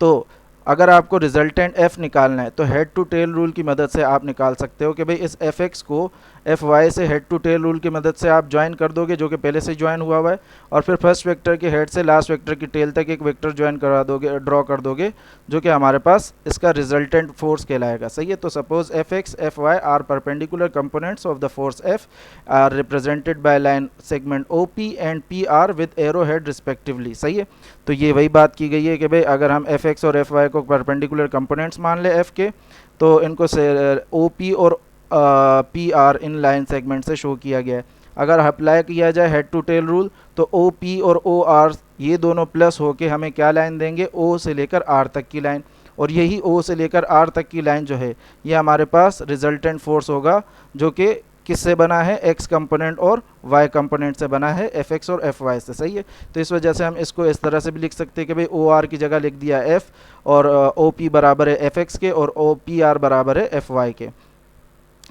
तो अगर आपको रिजल्टेंट एफ निकालना है तो हेड टू टेल रूल की मदद से आप निकाल सकते हो कि भाई इस एफ एक्स को एफ वाई से हेड टू टेल रूल की मदद से आप ज्वाइन कर दोगे, जो कि पहले से ज्वाइन हुआ हुआ है, और फिर फर्स्ट वेक्टर के हेड से लास्ट वेक्टर की टेल तक एक वेक्टर ज्वाइन करा दोगे, ड्रॉ कर दोगे, जो कि हमारे पास इसका रिजल्टेंट फोर्स कहलाएगा। सही है। तो suppose F X F Y are perpendicular components of the force F are represented by line segment O P and P R with arrow head respectively. सही है। तो ये वही बात की गई है कि भाई अगर हम एफ एक्स और एफ वाई को परपेंडिकुलर कंपोनेंट्स मान ले एफ के, तो इनको से ओ पी और पी आर इन लाइन सेगमेंट से शो किया गया है। अगर अप्लाई किया जाए हेड टू टेल रूल, तो ओ पी और ओ आर ये दोनों प्लस होके हमें क्या लाइन देंगे, ओ से लेकर आर तक की लाइन, और यही ओ से लेकर आर तक की लाइन जो है ये हमारे पास रिजल्टेंट फोर्स होगा, जो कि किससे बना है, एक्स कंपोनेंट और वाई कंपोनेंट से बना है, एफ एक्स और एफ वाई से। सही है। तो इस वजह से हम इसको इस तरह से भी लिख सकते हैं कि भाई ओ आर की जगह लिख दिया एफ, और ओ पी बराबर है एफ एक्स के, और ओ पी आर बराबर है एफ वाई के।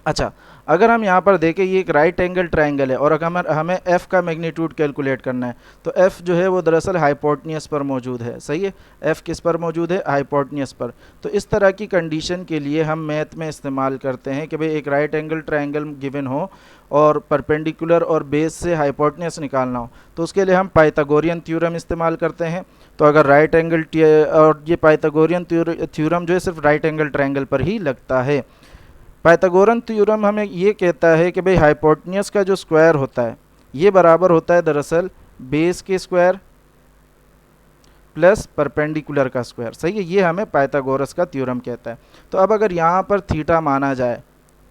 अच्छा, अगर हम यहाँ पर देखें, ये एक राइट एंगल ट्राइंगल है, और अगर हमें एफ़ का मैग्नीट्यूड कैलकुलेट करना है, तो एफ़ जो है वो दरअसल हाइपोटेन्यूस पर मौजूद है। सही है। एफ़ किस पर मौजूद है, हाइपोटेन्यूस पर। तो इस तरह की कंडीशन के लिए हम मैथ में इस्तेमाल करते हैं कि भाई एक राइट एंगल ट्राइंगल गिवन हो और परपेंडिकुलर और बेस से हाइपोटेन्यूस निकालना हो, तो उसके लिए हम पाइथागोरियन थ्योरम इस्तेमाल करते हैं। तो अगर राइट एंगल, और ये पाइथागोरियन थ्योरम जो है सिर्फ राइट एंगल ट्राइंगल पर ही लगता है। पाइथागोरन थ्योरम हमें ये कहता है कि भाई हाइपोटेन्यूस का जो स्क्वायर होता है ये बराबर होता है दरअसल बेस के स्क्वायर प्लस परपेंडिकुलर का स्क्वायर। सही है। ये हमें पाइथागोरस का थ्योरम कहता है। तो अब अगर यहाँ पर थीटा माना जाए,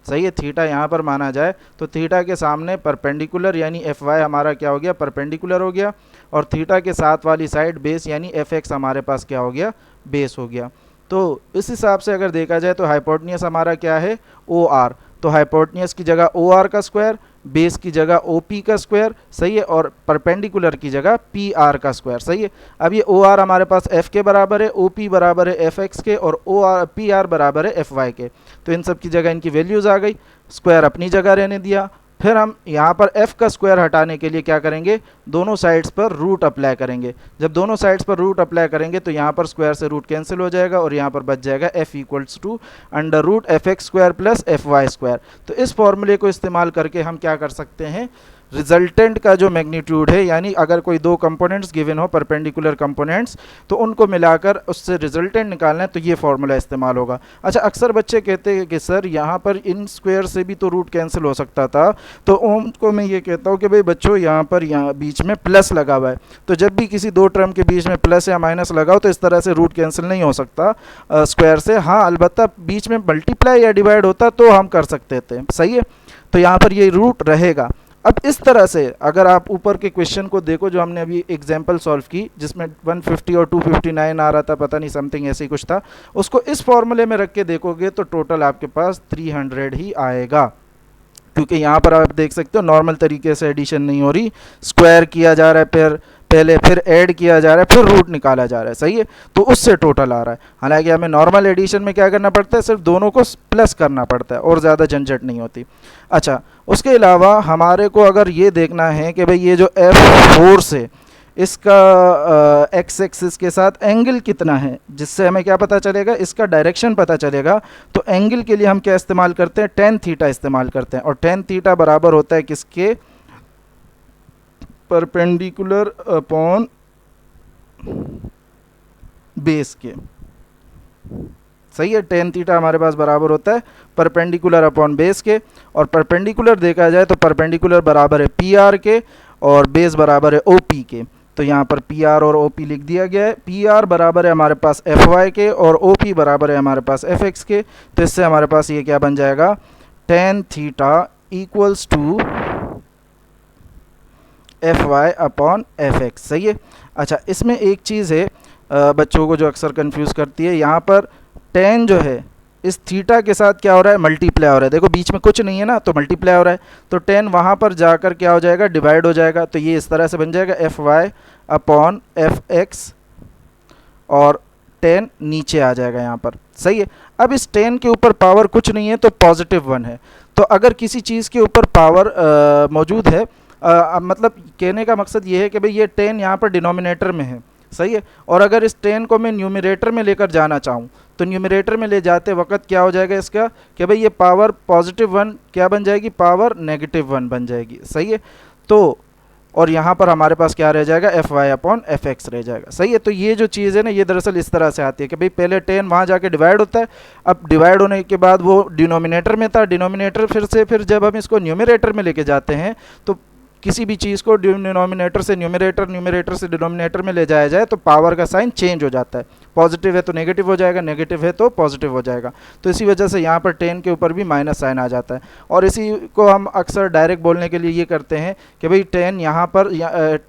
सही है, थीटा यहाँ पर माना जाए, तो थीटा के सामने परपेंडिकुलर यानी एफ वाई हमारा क्या हो गया, परपेंडिकुलर हो गया, और थीटा के साथ वाली साइड बेस यानी एफ एक्स हमारे पास क्या हो गया, बेस हो गया। तो इस हिसाब से अगर देखा जाए तो हाइपोटेन्यूस हमारा क्या है, ओ आर। तो हाइपोटेन्यूस की जगह ओ आर का स्क्वायर, बेस की जगह ओ पी का स्क्वायर, सही है, और परपेंडिकुलर की जगह पी आर का स्क्वायर। सही है। अब ये ओ आर हमारे पास एफ के बराबर है, ओ पी बराबर है एफ एक्स के, और ओ आर पी आर बराबर है एफ वाई के। तो इन सब की जगह इनकी वैल्यूज़ आ गई, स्क्वायर अपनी जगह रहने दिया। फिर हम यहाँ पर f का स्क्वायर हटाने के लिए क्या करेंगे, दोनों साइड्स पर रूट अप्लाई करेंगे। जब दोनों साइड्स पर रूट अप्लाई करेंगे तो यहाँ पर स्क्वायर से रूट कैंसिल हो जाएगा, और यहाँ पर बच जाएगा f equals to under root F X square plus F Y square. तो इस फॉर्मूले को इस्तेमाल करके हम क्या कर सकते हैं, रिजल्टेंट का जो मैग्नीट्यूड है, यानी अगर कोई दो कंपोनेंट्स गिवन हो परपेंडिकुलर कंपोनेंट्स, तो उनको मिलाकर उससे रिजल्टेंट निकालना है, तो ये फॉर्मूला इस्तेमाल होगा। अच्छा, अक्सर बच्चे कहते हैं कि सर यहाँ पर इन स्क्वायर से भी तो रूट कैंसिल हो सकता था, तो उनको मैं ये कहता हूँ कि भाई बच्चों यहाँ पर यहाँ बीच में प्लस लगा हुआ है, तो जब भी किसी दो टर्म के बीच में प्लस या माइनस लगाओ तो इस तरह से रूट कैंसिल नहीं हो सकता स्क्वायर से। हाँ, अलबत्ता बीच में मल्टीप्लाई या डिवाइड होता तो हम कर सकते थे, सही है। तो यहाँ पर ये रूट रहेगा। अब इस तरह से अगर आप ऊपर के क्वेश्चन को देखो जो हमने अभी एग्जांपल सॉल्व की, जिसमें 150 और 259 आ रहा था, पता नहीं समथिंग ऐसे ही कुछ था, उसको इस फॉर्मूले में रख के देखोगे तो टोटल आपके पास 300 ही आएगा, क्योंकि यहाँ पर आप देख सकते हो नॉर्मल तरीके से एडिशन नहीं हो रही, स्क्वायर किया जा रहा है, फिर पहले फिर ऐड किया जा रहा है, फिर रूट निकाला जा रहा है, सही है। तो उससे टोटल आ रहा है। हालांकि हमें नॉर्मल एडिशन में क्या करना पड़ता है, सिर्फ दोनों को प्लस करना पड़ता है और ज़्यादा झंझट नहीं होती। अच्छा, उसके अलावा हमारे को अगर ये देखना है कि भाई ये जो F4 है इसका एक्स एक्सिस के साथ एंगल कितना है, जिससे हमें क्या पता चलेगा, इसका डायरेक्शन पता चलेगा। तो एंगल के लिए हम क्या इस्तेमाल करते हैं, टेन थीटा इस्तेमाल करते हैं, और टेन थीटा बराबर होता है किसके, परपेंडिकुलर अपॉन बेस के, सही है। टेन थीटा हमारे पास बराबर होता है परपेंडिकुलर अपॉन बेस के, और परपेंडिकुलर देखा जाए तो परपेंडिकुलर बराबर है पी आर के और बेस बराबर है ओ पी के। तो यहाँ पर पी आर और ओ पी लिख दिया गया है। पी आर बराबर है हमारे पास एफ वाई के और ओ पी बराबर है हमारे पास एफ एक्स के। तो इससे हमारे पास ये क्या बन जाएगा, tan theta equals to F Y upon F X, सही है। अच्छा, इसमें एक चीज़ है बच्चों को जो अक्सर कंफ्यूज करती है, यहाँ पर टेन जो है इस थीटा के साथ क्या हो रहा है, मल्टीप्लाई हो रहा है। देखो बीच में कुछ नहीं है ना, तो मल्टीप्लाई हो रहा है, तो टेन वहाँ पर जाकर क्या हो जाएगा, डिवाइड हो जाएगा। तो ये इस तरह से बन जाएगा F Y upon F X, और टेन नीचे आ जाएगा यहाँ पर, सही है। अब इस टेन के ऊपर पावर कुछ नहीं है तो पॉजिटिव वन है। तो अगर किसी चीज़ के ऊपर पावर मौजूद है, मतलब कहने का मकसद ये है कि भाई ये टेन यहाँ पर डिनोमिनेटर में है, सही है। और अगर इस टेन को मैं न्यूमरेटर में लेकर जाना चाहूँ तो न्यूमरेटर में ले जाते वक्त क्या हो जाएगा इसका, कि भाई ये पावर पॉजिटिव वन क्या बन जाएगी, पावर नेगेटिव वन बन जाएगी, सही है। तो और यहाँ पर हमारे पास क्या रह जाएगा, F Y upon F X रह जाएगा, सही है। तो ये जो चीज़ है ना, ये दरअसल इस तरह से आती है कि भाई पहले टेन वहाँ जाके डिवाइड होता है, अब डिवाइड होने के बाद वो डिनोमिनेटर में था, डिनोमिनेटर फिर जब हम इसको न्यूमरेटर में लेके जाते हैं, तो किसी भी चीज़ को डिनोमिनेटर से न्यूमरेटर, न्यूमरेटर से डिनोमिनेटर में ले जाया जाए तो पावर का साइन चेंज हो जाता है, पॉजिटिव है तो नेगेटिव हो जाएगा, नेगेटिव है तो पॉजिटिव हो जाएगा। तो इसी वजह से यहाँ पर टेन के ऊपर भी माइनस साइन आ जाता है। और इसी को हम अक्सर डायरेक्ट बोलने के लिए ये करते हैं कि भाई टेन यहाँ पर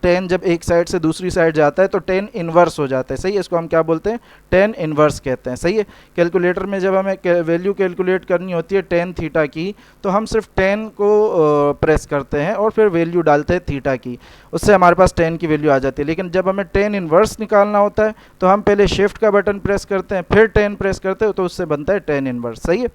टेन जब एक साइड से दूसरी साइड जाता है तो टेन इन्वर्स हो जाता है, सही है। इसको हम क्या बोलते हैं, टेन इन्वर्स कहते हैं, सही है। कैलकुलेटर में जब हमें वैल्यू कैलकुलेट करनी होती है टेन थीटा की, तो हम सिर्फ टेन को प्रेस करते हैं और फिर वैल्यू डालते हैं थीटा की, उससे हमारे पास टेन की वैल्यू आ जाती है। लेकिन जब हमें टेन इन्वर्स निकालना होता है तो हम पहले शिफ्ट का बटन प्रेस करते हैं, फिर टेन प्रेस करते हैं, तो उससे बनता है टेन इन्वर्स, सही है।